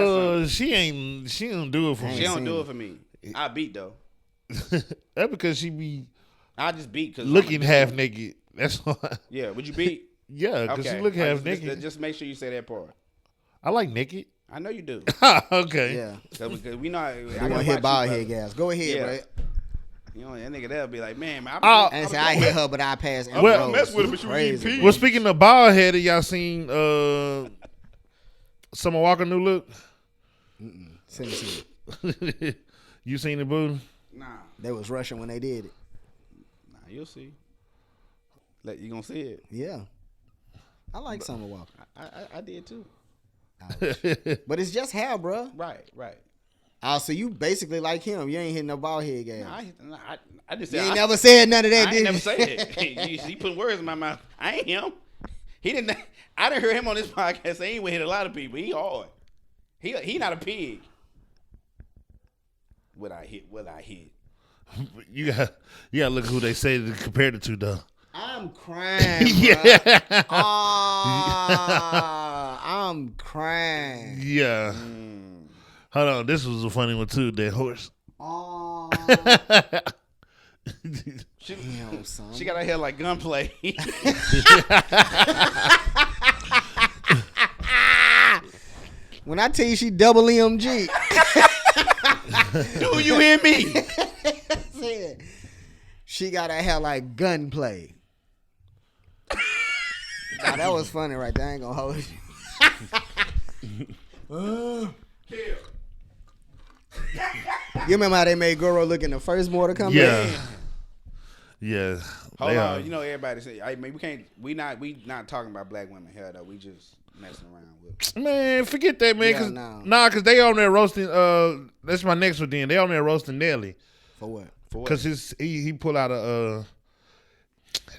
something. She don't do it for me. She don't do it for me. I beat though. That's because she be I just beat because looking half naked. That's why. Yeah, would you beat? Yeah, because she look half naked. Just make sure you say that part. I like naked. I know you do. Okay. Yeah. Because we know. I want to hit bald head gas. Go ahead, Yeah. right? You know, that nigga that'll be like, man, And say I hit her, but I pass. Well, mess with her, but she was eating Crazy. pee. Well, speaking of bald headed, y'all seen Summer Walker new look? Send it to me. You seen it, boo? Nah, They was rushing when they did it. you'll see. You gonna see it? Yeah. I like Summer Walker. I did too. But it's just hair, bro. Right. Oh, so you basically like him. You ain't hitting no bald head gas. I just You said ain't never said none of that, I did ain't you? never said it. He put words in my mouth. I ain't him. He didn't. I didn't hear him on this podcast. He ain't hit a lot of people. He hard. He not a pig. What I hit. You got look who they say to compare it to though. I'm crying, bro. Yeah. I'm crying. Yeah. Hold on, this was a funny one too. That horse. Damn, son. She got her hair like gunplay. When I tell you she double MG. Do you hear me? She got her hair like gunplay. Nah, that was funny right there. I ain't gonna hold you. You remember how they made Goro look in the first Mortal Kombat? Yeah. Yeah. Hold on. You know everybody say. I mean, we not talking about black women here though. We just messing around with. Man, forget that, man. Cause, Yeah, cause they on there roasting. That's my next one. Then they on there roasting Nelly. For what? Cause he pulled out a.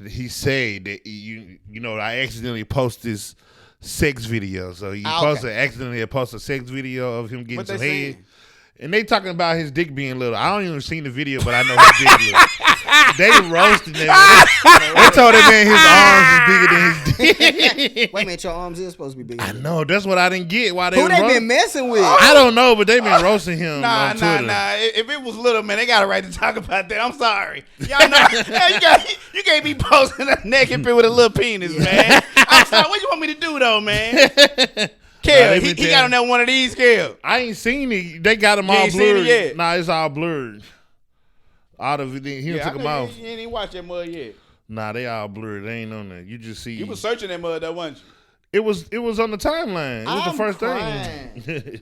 He said that you know I accidentally posted this sex video, so he accidentally posted a sex video of him getting What some they head. saying? And they talking about his dick being little. I don't even seen the video, but I know his dick little. They roasted that man. They told that man his arms was bigger than his dick. Wait a minute, your arms is supposed to be big. I know. That's what I didn't get. Why they Who was they roasting? been messing with? I don't know, but they been roasting him Nah. on Twitter. If it was little, man, they got a right to talk about that. I'm sorry. Y'all know you can't be posting a naked bitch with a little penis, man. I'm sorry. What you want me to do though, man? Kel, he got on that one of these, Kel. I ain't seen it. They got him all ain't seen blurred. it yet? Nah, it's all blurred. Out of it, he took them off. You ain't even watched that mud yet. Nah, they all blurred. They ain't on there. You just see. You was searching that mud though, wasn't you? It was on the timeline. It was the first crying. thing.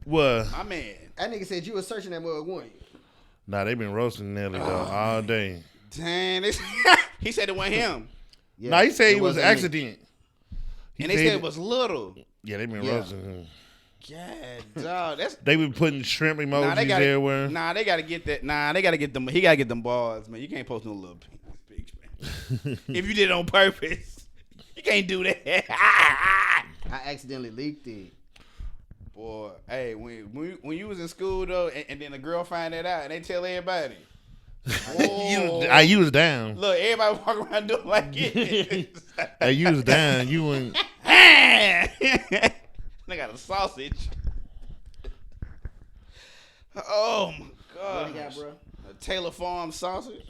What? My man. That nigga said you was searching that mug, weren't you? Nah, they been roasting Nelly though all day. Dang, he said it wasn't him. Yeah, Nah, he said it was wasn't an me. accident. And they said it was little. Yeah, they been Yeah. roasting him. God, dog, that's They been putting shrimp emojis nah, they gotta, everywhere. Nah, they gotta get that. Nah, they gotta get them. He gotta get them balls, man. You can't post no little penis, man. If you did it on purpose, you can't do that. I accidentally leaked it. Boy, hey, when you was in school though, and then the girl find that out, and they tell everybody. Oh, You was down. look, everybody walk around doing like it. Hey, you was down. You went. They got a sausage. Oh my god! What you got, bro? A Taylor Farm sausage.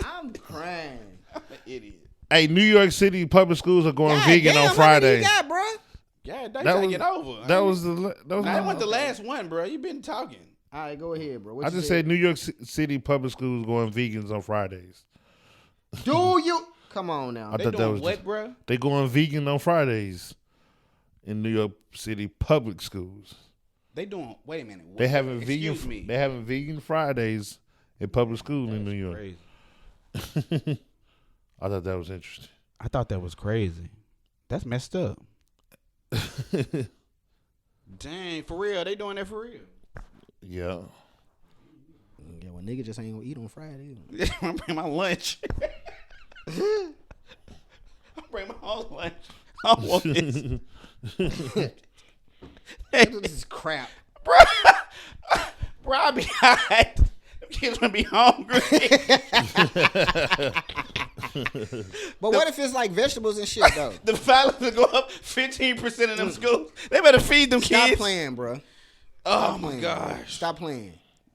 I'm crying. I'm an idiot. Hey, New York City public schools are going God vegan damn, on how Friday. many you got, bro? Yeah, That trying was to get over. that was the Nah, that wasn't the last one, bro. You been talking. All right, go ahead, bro. What I you just said New York City public schools going vegans on Fridays. Do you? Come on now. I They thought that doing was what, bro? they going vegan on Fridays in New York City public schools. They doing. Wait a minute. They having Excuse vegan. me. They having vegan Fridays in public school in New York. Crazy. I thought that was interesting. I thought that was crazy. That's messed up. Dang, for real. They doing that for real. Yeah. Yeah, well, nigga just ain't gonna eat on Friday. I'm bring my lunch. I'll bring my whole lunch. I don't want this. This is crap. Bro, I'll be alright. Them kids gonna be hungry. But what if it's like vegetables and shit though? The violence will go up 15% in them schools. They better feed them Stop kids. playing, bro. Oh my gosh. Stop playing.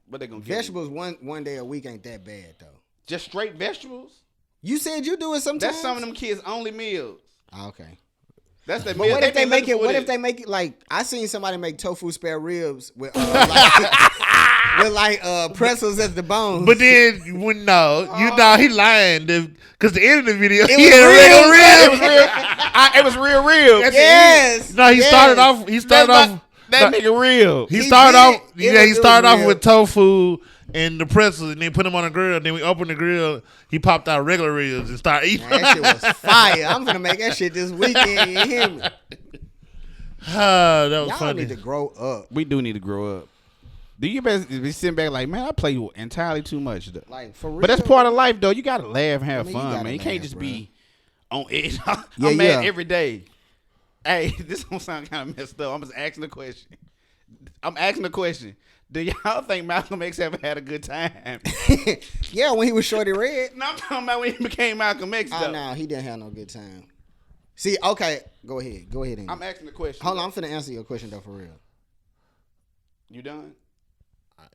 But they gonna get Vegetables one day a week ain't that bad though. just straight vegetables. You said you do it sometimes. That's some of them kids' only meals. Okay. That's the But meal. what if they make it? looking for What if this. they make it like I seen somebody make tofu spare ribs with pretzels as the bones. But then he lying because the end of the video he was had a real. regular rib. It was real. yes. No, he started off. He started off. That nigga real. He He started did. off. It Yeah, he was started off real. with tofu and the pretzels, and then put them on the grill. Then we opened the grill. He popped out regular ribs and started eating. Man, that shit was fire. I'm gonna make that shit this weekend. You hear me? That was Y'all funny. need to grow up. We do need to grow up. Do you best be sitting back like, man, I play entirely too much, though. Like for real. But that's part of life, though. You gotta laugh and have I mean, you fun, gotta man. You can't laugh, just bro. be on edge. I'm Yeah, mad yeah. every day. Hey, this don't sound kind of messed up. I'm just asking the question. Do y'all think Malcolm X ever had a good time? Yeah, when he was Shorty Red. No, I'm talking about when he became Malcolm X, though. Oh no, he didn't have no good time. See, okay, go ahead. Andy. I'm asking the question. Hold on, I'm finna answer your question though for real. You done?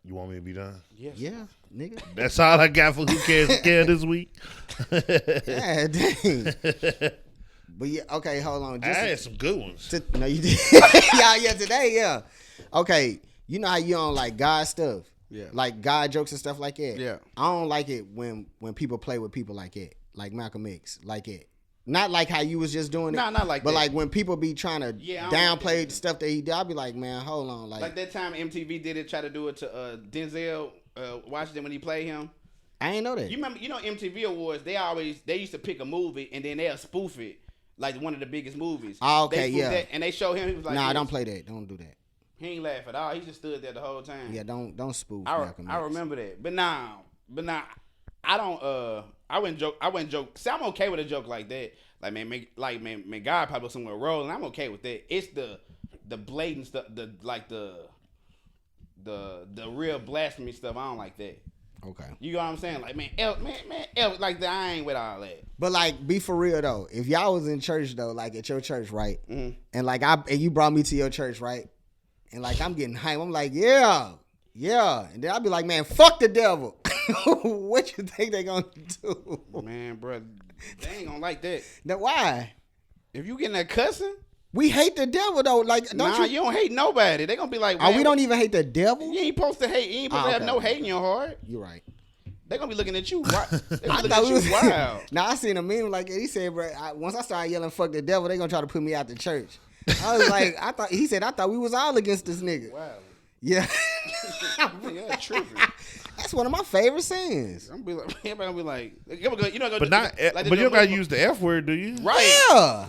You want me to be done? Yes. Yeah, nigga. That's all I got for Who Cares Care this week. Yeah, dang. But yeah, okay, hold on. I had some good ones. No, you did. yeah, today, yeah. Okay, you know how you don't like God stuff? Yeah. Like God jokes and stuff like that? Yeah. I don't like it when people play with people like that. Like Malcolm X, like it. Not like how you was just doing it. Nah, not like but that. like when people be trying to Yeah, I don't like downplay that. the stuff that he did, I'll be like, man, hold on. Like that time MTV did it, try to do it to Denzel Washington when he played him. I ain't know that. You remember, MTV Awards, they used to pick a movie and then they'll spoof it like one of the biggest movies. Oh, okay, They spoofed yeah. that, and they show him, he was like, Nah, this. don't play that. Don't do that. He ain't laugh at all. He just stood there the whole time. Yeah, don't spoof I Malcolm X. remember that. But now I don't I wouldn't joke. See, I'm okay with a joke like that. Like man, God probably somewhere rolling. I'm okay with that. It's the blatant stuff, the real blasphemy stuff. I don't like that. Okay. You know what I'm saying? Like man, like that. I ain't with all that. But like, be for real though. If y'all was in church though, like at your church, right? Mm-hmm. And like and you brought me to your church, right? And like I'm getting hyped. I'm like, yeah. And then I'll be like, man, fuck the devil. What you think they gonna do? Man, bro, they ain't gonna like that. Now why? If you getting that cussing, We hate the devil though. Like, don't you don't hate nobody. They gonna be like, Oh, man, we don't even hate the devil. You ain't supposed to hate. You ain't supposed to have no hate in your heart. You're right. They gonna be looking at you. They gonna I look thought at we you was. wild. Now I seen a meme like he said, bro. Once I started yelling "fuck the devil," they gonna try to put me out the church. I was like, I thought we was all against this nigga. Wow. Yeah. Yeah, tripping. That's one of my favorite scenes. I'm be like, everybody gonna be like, you know, But not. like But you don't gotta use the F word, do you? right. Yeah.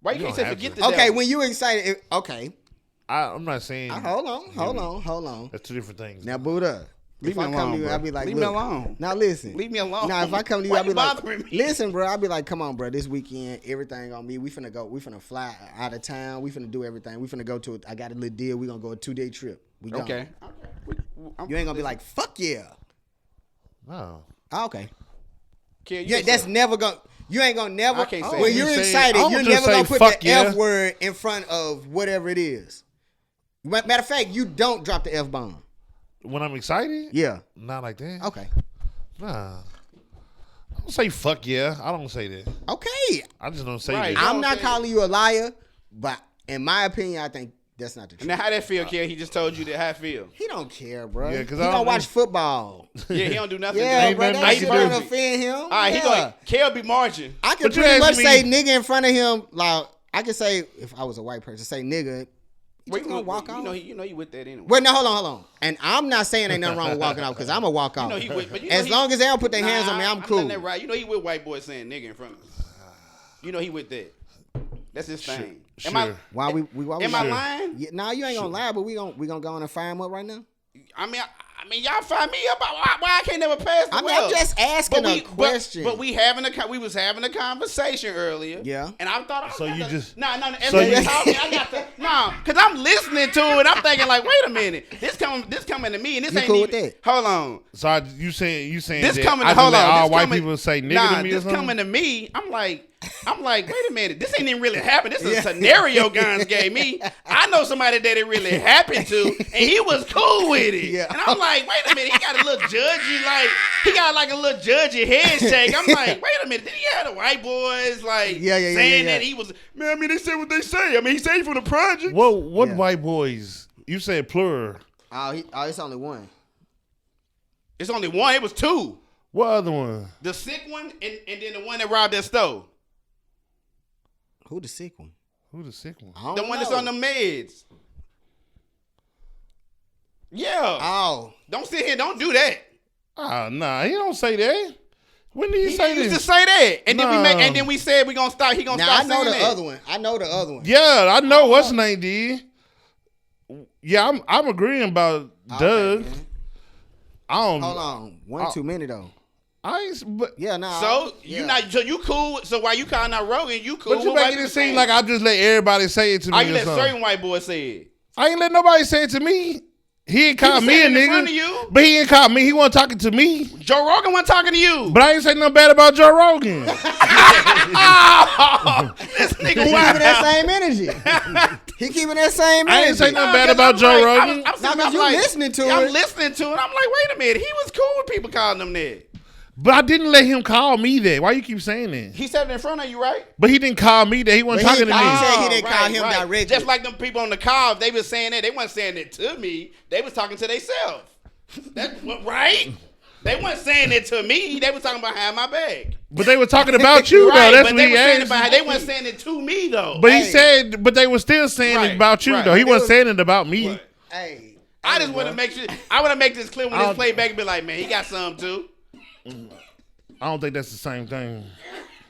Why you You can't don't say have forget to. the Okay, devil? when you excited, okay. I'm not saying. Hold on. That's two different things. Now, Buddha. Leave If me I come alone, to you, bro. I'll be like, Leave me look. alone. Now listen. Leave me alone. Now, if I come to you, Why I'll be you like, bothering me? listen, bro. I'll be like, come on, bro. This weekend, everything on me. We finna fly out of town. We finna do everything. We finna go to I got a little deal. We gonna go a 2-day trip. We gone. Okay. You ain't gonna be like, fuck yeah. No. Oh, okay. Kid, Yeah, that's never gonna. You ain't gonna never. I can't say when it. you're You say- excited, I you're would never just gonna say put fuck the yeah. F word in front of whatever it is. Matter of fact, you don't drop the F bomb. When I'm excited, Yeah. not like that. Okay. Nah. I don't say fuck yeah. I don't say that. Okay. I just don't say Right. that. I'm don't not say- calling you a liar, but in my opinion, I think that's not the truth. Now how that feel, kid? He just told you that how I feel. He don't care, bro. Yeah, he 'cause I gonna don't watch know. football. Yeah, he don't do nothing. Yeah, Ain't bro. nothing That I shit can don't do. offend him. All right, yeah. he going. Kel be marching. I could But you pretty much asking say me- nigga in front of him. Like I could say if I was a white person, say nigga. He Wait, just gonna walk off. You know he with that anyway. Wait, no, hold on. And I'm not saying ain't nothing wrong with walking off because I'm a walk off. You know he with, but you know As he- long as they don't put their hands on me, Nah, I'm cool. letting that right. You know he with white boys saying nigga in front of us. You know he with that. That's his thing. Am I? Sure. Why we Am I sure. lying? Yeah, nah, you ain't gonna lie, but we gonna go on and fire him up right now. I mean, I mean, y'all find me up. Why I can't never pass the I mean, well? I'm just asking a question. But we was having a conversation earlier. Yeah. And I thought, So you just- no. As so we you- talking, I got to because I'm listening to it. I'm thinking like, wait a minute, this coming to me, and this You ain't cool even. with that? Hold on. So you saying This that coming. I just Hold let on. all This white coming- people say nigga nah, to me or this something? coming to me. I'm like, wait a minute. This ain't even really happened. This is a scenario Guns gave me. I know somebody that it really happened to, and he was cool with it. Yeah. And I'm like, wait a minute. He got a little judgy, like a little judgy head shake. I'm like, wait a minute. Did he have the white boys saying that he was? Man, I mean, they said what they say. I mean, he said he from the project. What Yeah. white boys? You said plural. Oh, it's only one. It's only one. It was two. What other one? The sick one, and then the one that robbed that store. Who the sick one? Who the sick one? I don't The one know. that's on the meds. Yeah. Oh, Don't sit here. Don't do that. Ah, nah, he don't say that. When did he, He say used this? to say that, and No. then we said we gonna start. He gonna now I start know saying the that. other one. I know the other one. Yeah, I know what's his name did. Yeah, I'm agreeing about Okay, Doug. man. I don't. Hold on, one too many though. I ain't. But Yeah, nah. So yeah. you not. So you cool. So why you calling out Rogan? You cool. you with white making it people seem saying like I just let everybody say it to me. Are you or let something. certain white boy say it? I ain't let nobody say it to me. He ain't called was me a saying it in front nigga. of you. But he ain't called me. He wasn't talking to me. Joe Rogan wasn't talking to you. But I ain't say nothing bad about Joe Rogan. Oh, this nigga He keeping wild. that same energy. He keeping that same energy. I ain't say nothing Nah, bad 'cause about I'm Joe like- Rogan. I'm Nah, 'cause you listening to I'm it. listening to it. I'm like, wait a minute. He was cool with people calling him that. But I didn't let him call me that. Why you keep saying that? He said it in front of you, right? But he didn't call me that. He wasn't But he talking to me. didn't say he didn't call him directly. Just like them people on the call, they was saying that. They wasn't saying it to me. They was talking to themselves. That's what, right? They wasn't saying it to me. They was talking behind my back. But they were talking about you, Right, though. That's but what they he was saying it asked. behind. They wasn't saying it to me though. But he Hey. said, but they were still saying Right, it about you, right. though. He They wasn't was- saying it about me. What? Hey, I just want to make sure. I want to make this clear when I'll- this play back and be like, man, he got some too. I don't think that's the same thing.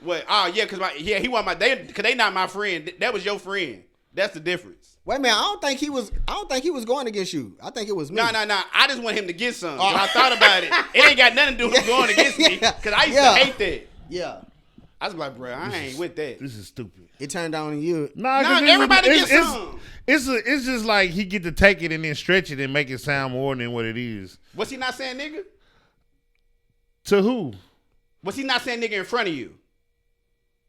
What? Oh yeah, cause he want my cause they not my friend. That was your friend. That's the difference. wait a minute. I don't think he was going against you. I think it was me. No. I just want him to get some. When I thought about it, it ain't got nothing to do with him going against me. Cause I used to hate that. Yeah, I was like, bro, I ain't with that. This is stupid. it turned on you. Nah, Nah, 'cause this everybody is, gets some. It's just like he get to take it and then stretch it and make it sound more than what it is. Was he not saying nigga? To who? Was he not saying nigga in front of you?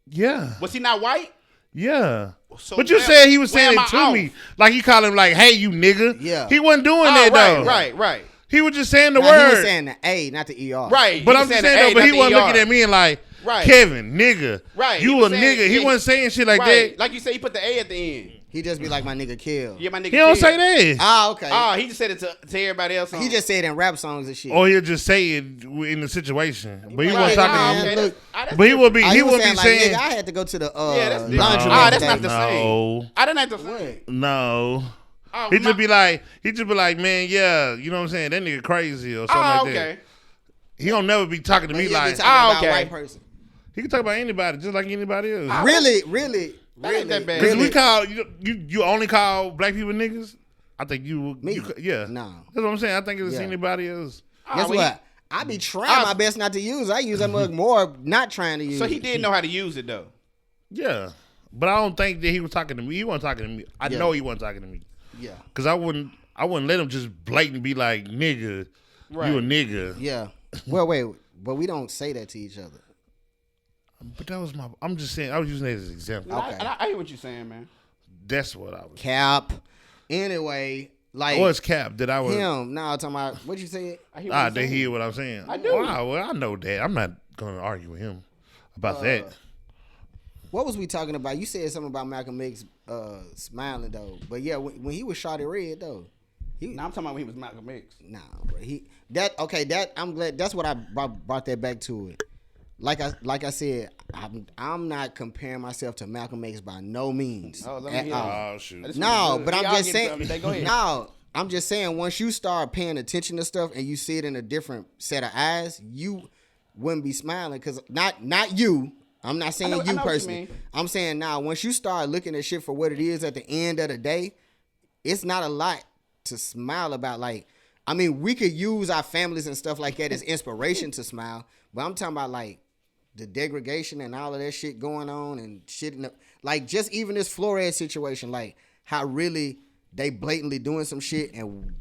Yeah. Was he not white? Yeah. So But you where- said he was where saying am it to I off? me. Like he called him like, hey, you nigga. Yeah. He wasn't doing Oh, that, though. right. He was just saying the Nah, word. he was saying the A, not the ER. Right. But He I'm was just the saying, A, though, but not he the wasn't ER. looking at me and like, Right. Kevin, nigga. Right. You He a was saying- nigga. He yeah, wasn't saying shit like Right. that. Like you said, he put the A at the end. He just be like my nigga Kill. Yeah, my nigga. He don't Kid. say that. Ah, okay. He just said it to everybody else. He just said it in rap songs and shit. Or he'll just say it in the situation. But he Right. wasn't talking Ah, to okay. me. look. But he would be. Ah, He was would be like, saying. nigga, I had to go to the Yeah, that's different. laundry. That's today. not the same. No. I didn't have to say. No. Oh, He just be like, man, yeah, you know what I'm saying? That nigga crazy or something like that. okay. He don't never be talking to But me he'll be like, talking about okay. a white person. he can talk about anybody just like anybody else. Really, That ain't that bad. Because really. we call you only call black people niggas. I think you Me? yeah. No. That's what I'm saying. I think it's Yeah. anybody else. Guess well, what? I be trying my best not to use it. I use that mug more, not trying to use So he it. did know how to use it though. Yeah, but I don't think that he was talking to me. He wasn't talking to me. I Yeah. know he wasn't talking to me Yeah. because I wouldn't let him just blatant be like nigga. Right. You a nigga. Yeah. Well, wait, but we don't say that to each other. But that was my. I'm just saying. I was using that as an example. Okay. I hear what you're saying, man. That's what I was. Cap. Anyway, like It was cap that I was. him. Now I'm talking about what you said. I hear what you're They saying. hear what I'm saying. I do. Wow, well, I know that. I'm not gonna argue with him about that. What was we talking about? You said something about Malcolm X smiling though. But yeah, when he was shot at red though. Now I'm talking about when he was Malcolm X. Nah, bro. I'm glad that's what I brought that back to it. Like I said, I'm not comparing myself to Malcolm X by no means. Oh, let me at hear all. that. Oh shoot. This No, was but good. I'm Y'all just get saying. something. Go ahead. No, I'm just saying. Once you start paying attention to stuff and you see it in a different set of eyes, you wouldn't be smiling because not you. I'm not saying I know you what you personally. mean. I'm saying now. Once you start looking at shit for what it is at the end of the day, it's not a lot to smile about. Like I mean, we could use our families and stuff like that as inspiration to smile, but I'm talking about like the degradation and all of that shit going on and shit. Like just even this Flores situation, like how really they blatantly doing some shit and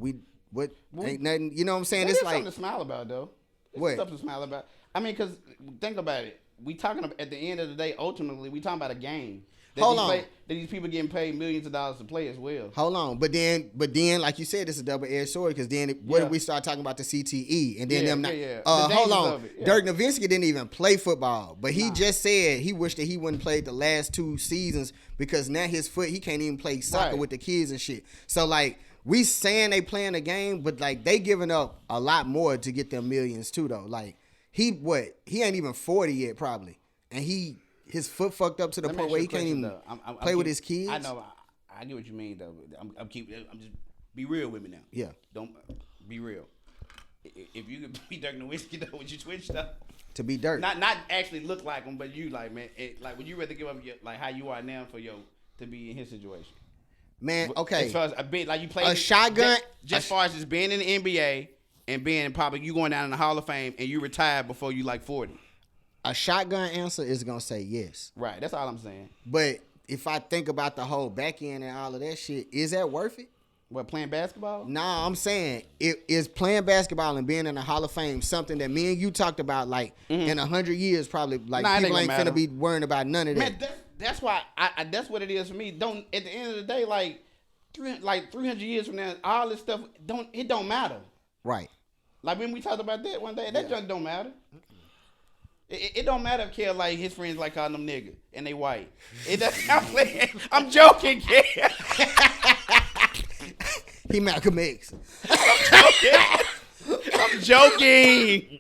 ain't nothing. You know what I'm saying? It's like something to smile about though. What? Something to smile about. I mean, because think about it. We talking about, at the end of the day, ultimately, we talking about a game. That these people getting paid millions of dollars to play as well. Hold on, but then, like you said, it's a double-edged sword because then what if we start talking about the CTE and then them not? Hold on, Dirk Nowitzki didn't even play football, but he just said he wished that he wouldn't play the last 2 seasons because now his foot he can't even play soccer with the kids and shit. So like we saying they playing a game, but like they giving up a lot more to get them millions too though. Like he ain't even 40 yet probably, and his foot fucked up to the point where he can't even play with his kids. I know. I get what you mean, though. I'm just be real with me now. Yeah. Don't be real. If you could be Dirk Nowitzki, though, would you switch stuff? To be Dirk. Not actually look like him, but you like, man, would you rather give up like how you are now for to be in his situation? Man, okay. As far as a bit like you play a shotgun, just far as just being in the NBA and being probably you going down in the Hall of Fame and you retire before you like 40. A shotgun answer is going to say yes. Right. That's all I'm saying. But if I think about the whole back end and all of that shit, is that worth it? What, playing basketball? Nah, I'm saying, is playing basketball and being in the Hall of Fame something that me and you talked about, like, in 100 years probably, like, people ain't finna be worrying about none of that. Man, that's why, that's what it is for me. At the end of the day, like 300 years from now, all this stuff, it don't matter. Right. Like, when we talked about that one day, that just don't matter. It don't matter if Kel like his friends like calling them nigga and they white. It doesn't. I'm joking, Kel. He Malcolm X. I'm joking.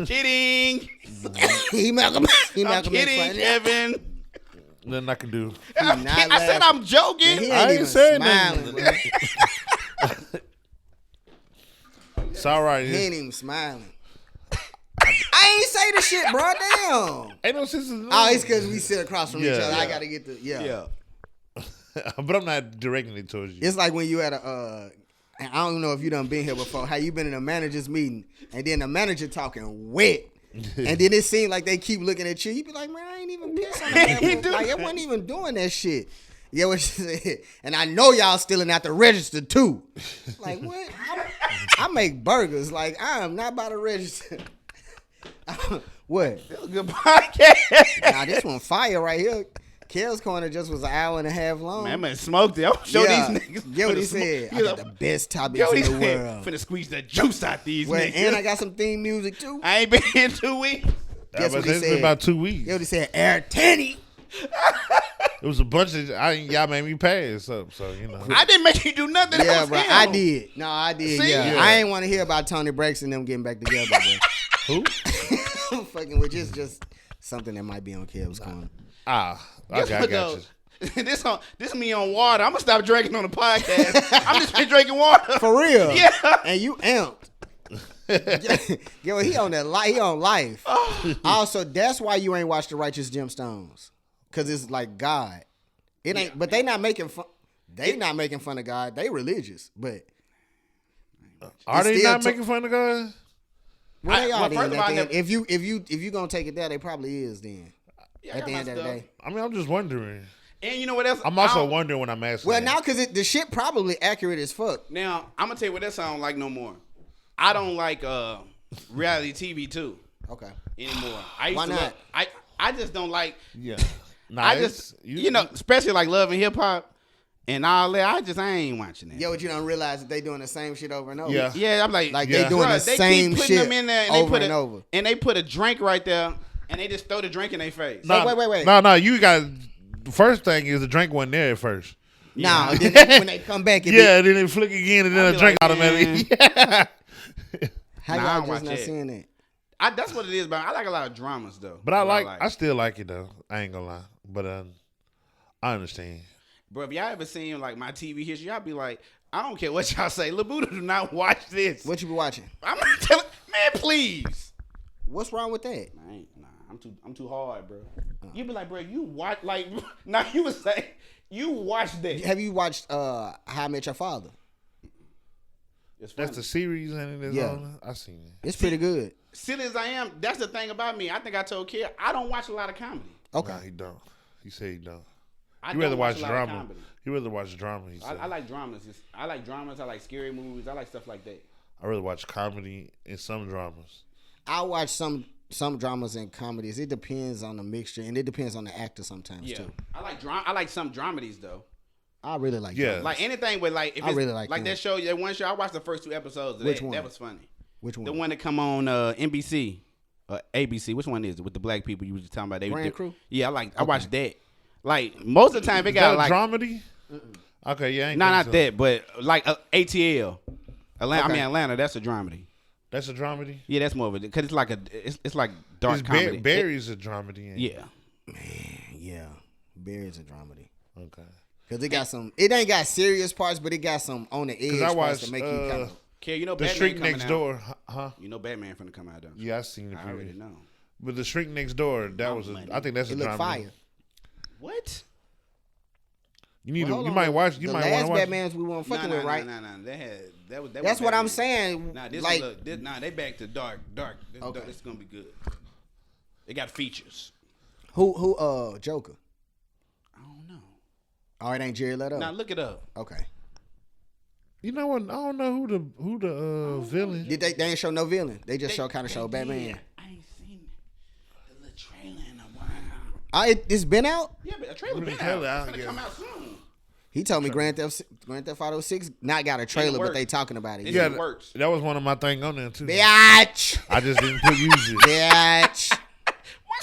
Kidding. He Malcolm X. I'm kidding, Kevin. Nothing I can do. I said I'm joking. Man, he ain't even smiling, bro. It's all right. He ain't even smiling. I ain't say the shit, bro. Damn. Ain't no sense. Oh, it's because we sit across from each other. Yeah. I gotta get the Yeah. But I'm not directing it towards you. It's like when you at a I don't know if you done been here before. How you been in a manager's meeting and then the manager talking wet, and then it seems like they keep looking at you. You be like, man, I ain't even pissed on that. Like, it wasn't even doing that shit. Yeah, what she said. And I know y'all stealing out the register too. Like, what? I make burgers. Like, I am not by the register. What? It was a good podcast. Nah, this one fire right here. Kel's Corner just was an hour and a half long. Man, smoked it. I'm show these niggas. Get what he said. I got the best topics in the world. Finna squeeze the juice out these niggas. And I got some theme music too. I ain't been in 2 weeks. Guess what he It's been said? about 2 weeks. Get what he said? Air Tanny. It was a bunch of y'all made me pass up, so you know. I didn't make you do nothing. Yeah, else bro. him. I did. No, I did. See? Yeah. Yeah. I ain't want to hear about Tony Braxton and them getting back together, bro. Who? I'm fucking with just something that might be on Kel's Corner. I got you. This me on water. I'm gonna stop drinking on the podcast. I'm just been drinking water. For real. Yeah. And you amped. Yo, he on that he on life. Also, that's why you ain't watched The Righteous Gemstones. Cause it's like God. It ain't but they not making fun. They not making fun of God. They religious. But Are they still not making fun of God? well, they are well, first then. of all, If you gonna take it there, they probably is then. Yeah, I At got the my end of the stuff. day. I mean, I'm just wondering. And you know what else? I'm also wondering when I'm asking. Well, that. now because the shit probably accurate as fuck. Now I'm gonna tell you what that sound like no more. I don't like reality TV too Okay. anymore. I used Why to not? love, I just don't like. Yeah. Nah, I just you know, especially like Love and Hip Hop and all that. I ain't watching that. Yeah, but you don't realize that they doing the same shit over and over. Yeah. Yeah, I'm like Like they doing the they same keep putting shit them in there and over they put and over. And they put a drink right there and they just throw the drink in their face. Nah, wait. No, you got. The first thing is the drink wasn't there at first. Nah, then when they come back, it Yeah, then they flick again and then I'll a be drink like, automatically. Yeah. how Nah, I y'all don't just watch not that. seeing that? That's what it is, but I like a lot of dramas though. But I What I still like it though. I ain't gonna lie. But I understand. Bro, if y'all ever seen like my TV history, y'all be like, I don't care what y'all say. Lil Buddha do not watch this. What you be watching? I'm not telling, man, please. What's wrong with that? I'm too hard, bro. You be like, bro, you watch like now you would say you watch that. Have you watched How I Met Your Father? It's funny. That's the series and it's Yeah. on. I seen it. It's pretty good. Silly as I am, that's the thing about me. I think I told Kier, I don't watch a lot of comedy. Okay. Nah, he don't. He said he don't. I He rather don't watch a lot of drama. comedy. He rather watch drama. He said. I like dramas. I like dramas. I like scary movies. I like stuff like that. I rather watch comedy and some dramas. I watch some dramas and comedies. It depends on the mixture, and it depends on the actor sometimes too. I like drama. I like some dramedies though. I really like Yeah. dramas. Like anything with like if I it's really like like them. that show, that one show. I watched the first 2 episodes. Of Which that. one? That was funny. Which one? The one that come on NBC, ABC. Which one is it with the black people you were just talking about? Grand Crew? Yeah, I watched that. Like most of the time, it Is got that like a dramedy? Okay, yeah. I ain't no, think not so. that, but like ATL. Atlanta. Okay. I mean Atlanta. That's a dramedy. That's a dramedy. Yeah, that's more of it because it's like it's like dark Is comedy. Barry's a dramedy. Ain't it? Yeah. Yeah, Barry's a dramedy. Okay. Cause it got some. It ain't got serious parts, but it got some on the edge I parts watched, to make you kind of. Okay, you know The Batman Shrink coming Next out. Door, huh? You know Batman finna come out, don't you? Yeah, I seen it. I already know. But the Shrink Next Door, that was money. I think that's a It looked dramedy. fire. What? You need Well, to. hold You on. might watch. You the might want last to watch. Batman's we weren't fucking with, right? Nah. That was That's what I'm Batman. saying. Nah, this like, they back to dark. Okay. This is gonna be good. They got features. who Joker? I don't know. Oh, it ain't Jared Leto. Now look it up. Okay. You know what? I don't know who the villain. Did they ain't show no villain? They just show Batman. Yeah, I ain't seen the little trailer in a while. It's been out. Yeah, but a trailer been trailer out. out, It's gonna yeah. come out soon. He told me Grand Theft Auto 6 not got a trailer, but works. they talking about it. It's Yeah, in the works. that was one of my things on there too. Bitch. I just didn't put use it. Bitch.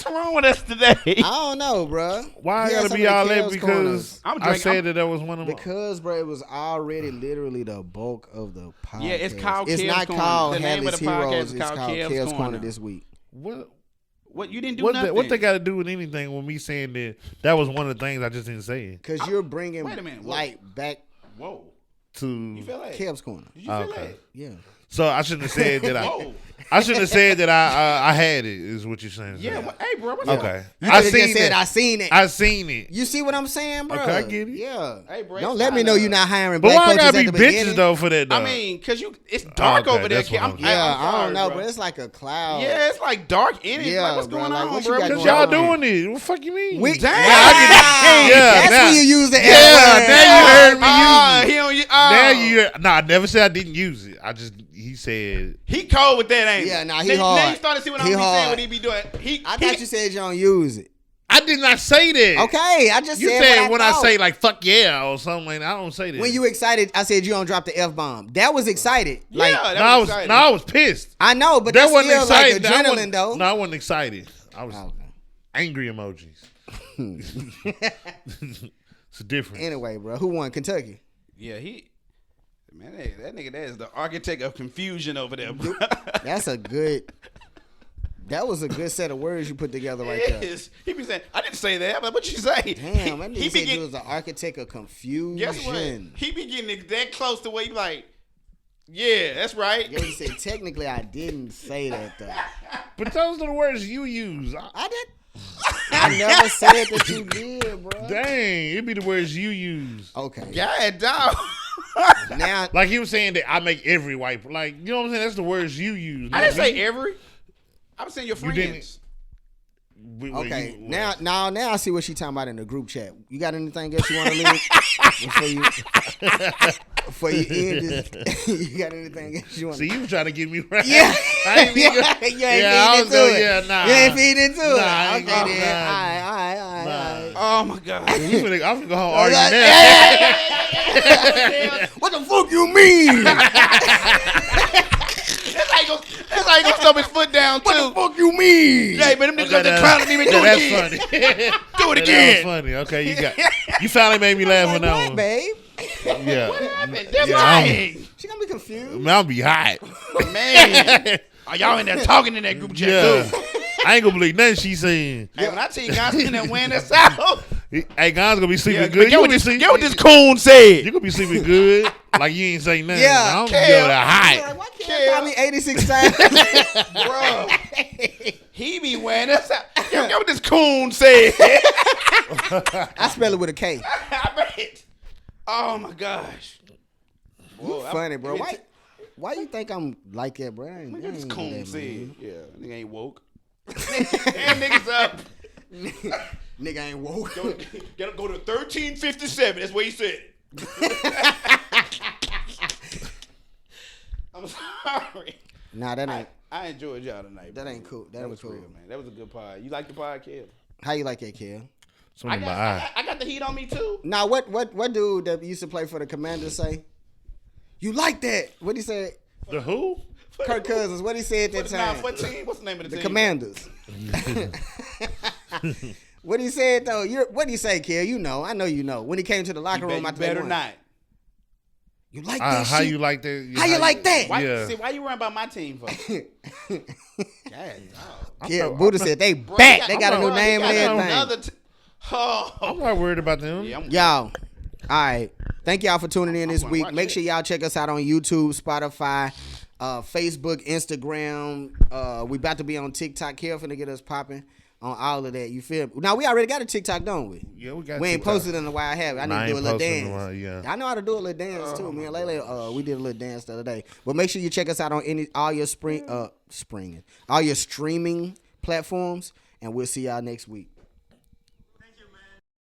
What's wrong with us today? I don't know, bro. Why I gotta be all that? Because I'm I drinking- said that was one of my. Because, bro, it was already literally the bulk of the podcast. Yeah, it's called It's Kev's not Corner. called The name of Hadleys the podcast Heroez. is It's called called Kev's Kev's Corner Corner. this week. What you didn't do What nothing? they got to do with anything with me saying that was one of the things I just didn't say it Because you're bringing Wait a minute, what? like back Whoa. to. You feel like? Kev's Corner. Did you feel Okay. that? Yeah. So I shouldn't have said that Whoa. I shouldn't have said that I had it. Is what you're saying? Yeah. Hey, bro. What's Okay. up? You I could have seen just said, it. I seen it. I seen it. You see what I'm saying, bro? Okay, I get it. Yeah. Hey, bro, Don't it's let me know kinda- you're not hiring But black why coaches gotta at be the bitches beginning. though for that? Though? I mean, cause it's dark Okay, over there. that's Kid. what I'm- Yeah, I'm I sorry, don't know, bro. but it's like a cloud. Yeah, it's like dark in it. Yeah, Like, what's bro, going like, on, what you bro? got Cause going y'all on? doing it. What the fuck you mean? We, Damn. Yeah, that's now- when you use the Yeah, L word. now you heard me use it. He don't. Now you. Nah, I never said I didn't use it. I just he said. He cold with that, ain't he? Yeah, nah, he now, hard. Now you started to see what He I'm saying. hard. What he be doing? I thought you said you don't use it. I did not say that. Okay, I just You said said what when I I thought. say like fuck yeah or something like that. I don't say that. When you excited, I said you don't drop the F bomb. That was excited. Like Yeah, that no, was exciting. I was pissed. I know, but That that's wasn't still excited. like adrenaline, though. No, I wasn't excited. I was Oh, okay. angry emojis. It's different. Anyway, bro, who won? Kentucky. Yeah, man, hey, that nigga that is the architect of confusion over there, bro. That was a good set of words you put together right there. Yes. He be saying, I didn't say that, but what you say? Damn, that he nigga be said you getting, was an architect of confusion. guess what? He be getting that close to where he like, yeah, that's right. Yeah, he said technically I didn't say that though. But those are the words you use. I did. I never said that you did, bro. Dang, it be the words you use. Okay. God, dog. Now, Like he was saying that I make every white. Like you know what I'm saying? That's the words you use. I didn't say every. I was saying your You didn't- friends. okay. Now I see what she talking about in the group chat. You got anything else you want to leave before you end this? You got anything else you want? See, you trying to get me right. Yeah. I ain't even You go- ain't feeding I was into going, it. yeah, nah. You ain't feeding into it. Nah, I ain't Okay, gonna- then. nah. All right. Oh my God. I'm gonna go home Like, arguing now. what the fuck you mean? That's how he gonna stomp his foot down too. What the fuck you mean? Hey, man, them niggas got Okay, to clown at me. Man, do it that's again. funny. Do it That again. was funny. Okay, you finally made me laugh on that What, one. babe? Yeah, Happened? That's Yeah, right. She gonna be confused. Man, I'll be hot. Man. Are y'all in there talking in that group chat Yeah, too? I ain't gonna believe nothing she's saying. Hey, when I tell you guys in there wearing this out, Hey, guys gonna be sleeping yeah, good. get what this coon said. You gonna be sleeping good, like you ain't saying nothing. Yeah, I don't Kel. be able to Like, hide. why can't you call me 86 times? Bro, he be wearing this out. Get what this coon said. I spell it with a K. I bet. Oh my gosh. You funny, bro. Why? Why you think I'm like that, bro? I ain't It's do cool that, said. man. Yeah, nigga ain't woke. Damn niggas up. Nigga ain't woke. Gotta go to 1357. That's what he said. I'm sorry. Nah, that ain't. I enjoyed y'all tonight. That bro. ain't cool. That That ain't was cool. real, man. That was a good pod. You like the podcast? How you like that, Kel? Something in my eye. I got the heat on me too. Now, what dude that used to play for the Commanders say? You like that? What he said? The who? Kirk Cousins. What he said at that time? What team? What's the name of the The team? Commanders. What he said though? What did he say, Kel? You know, I know you know. When he came to the locker room, I better not. You like that How shit? you like that? How you like that? Why, Yeah. see, why you worrying about my team for? Yeah, Buddha said they back. They got a new Bro, name he and got everything. another I'm not worried about them. Yeah, Y'all, all right. Thank y'all for tuning in this gonna week. watch Make it. sure y'all check us out on YouTube, Spotify, Facebook, Instagram. We about to be on TikTok. Careful to get us popping on all of that. You feel me? Now, we already got a TikTok, don't we? Yeah, we got. We ain't TikTok. posted in a while, have we? I need Nah, to I do a ain't little posted in a dance. while, yeah. I know how to do a little dance too, man. Lele, we did a little dance the other day. But make sure you check us out on all your streaming platforms, and we'll see y'all next week.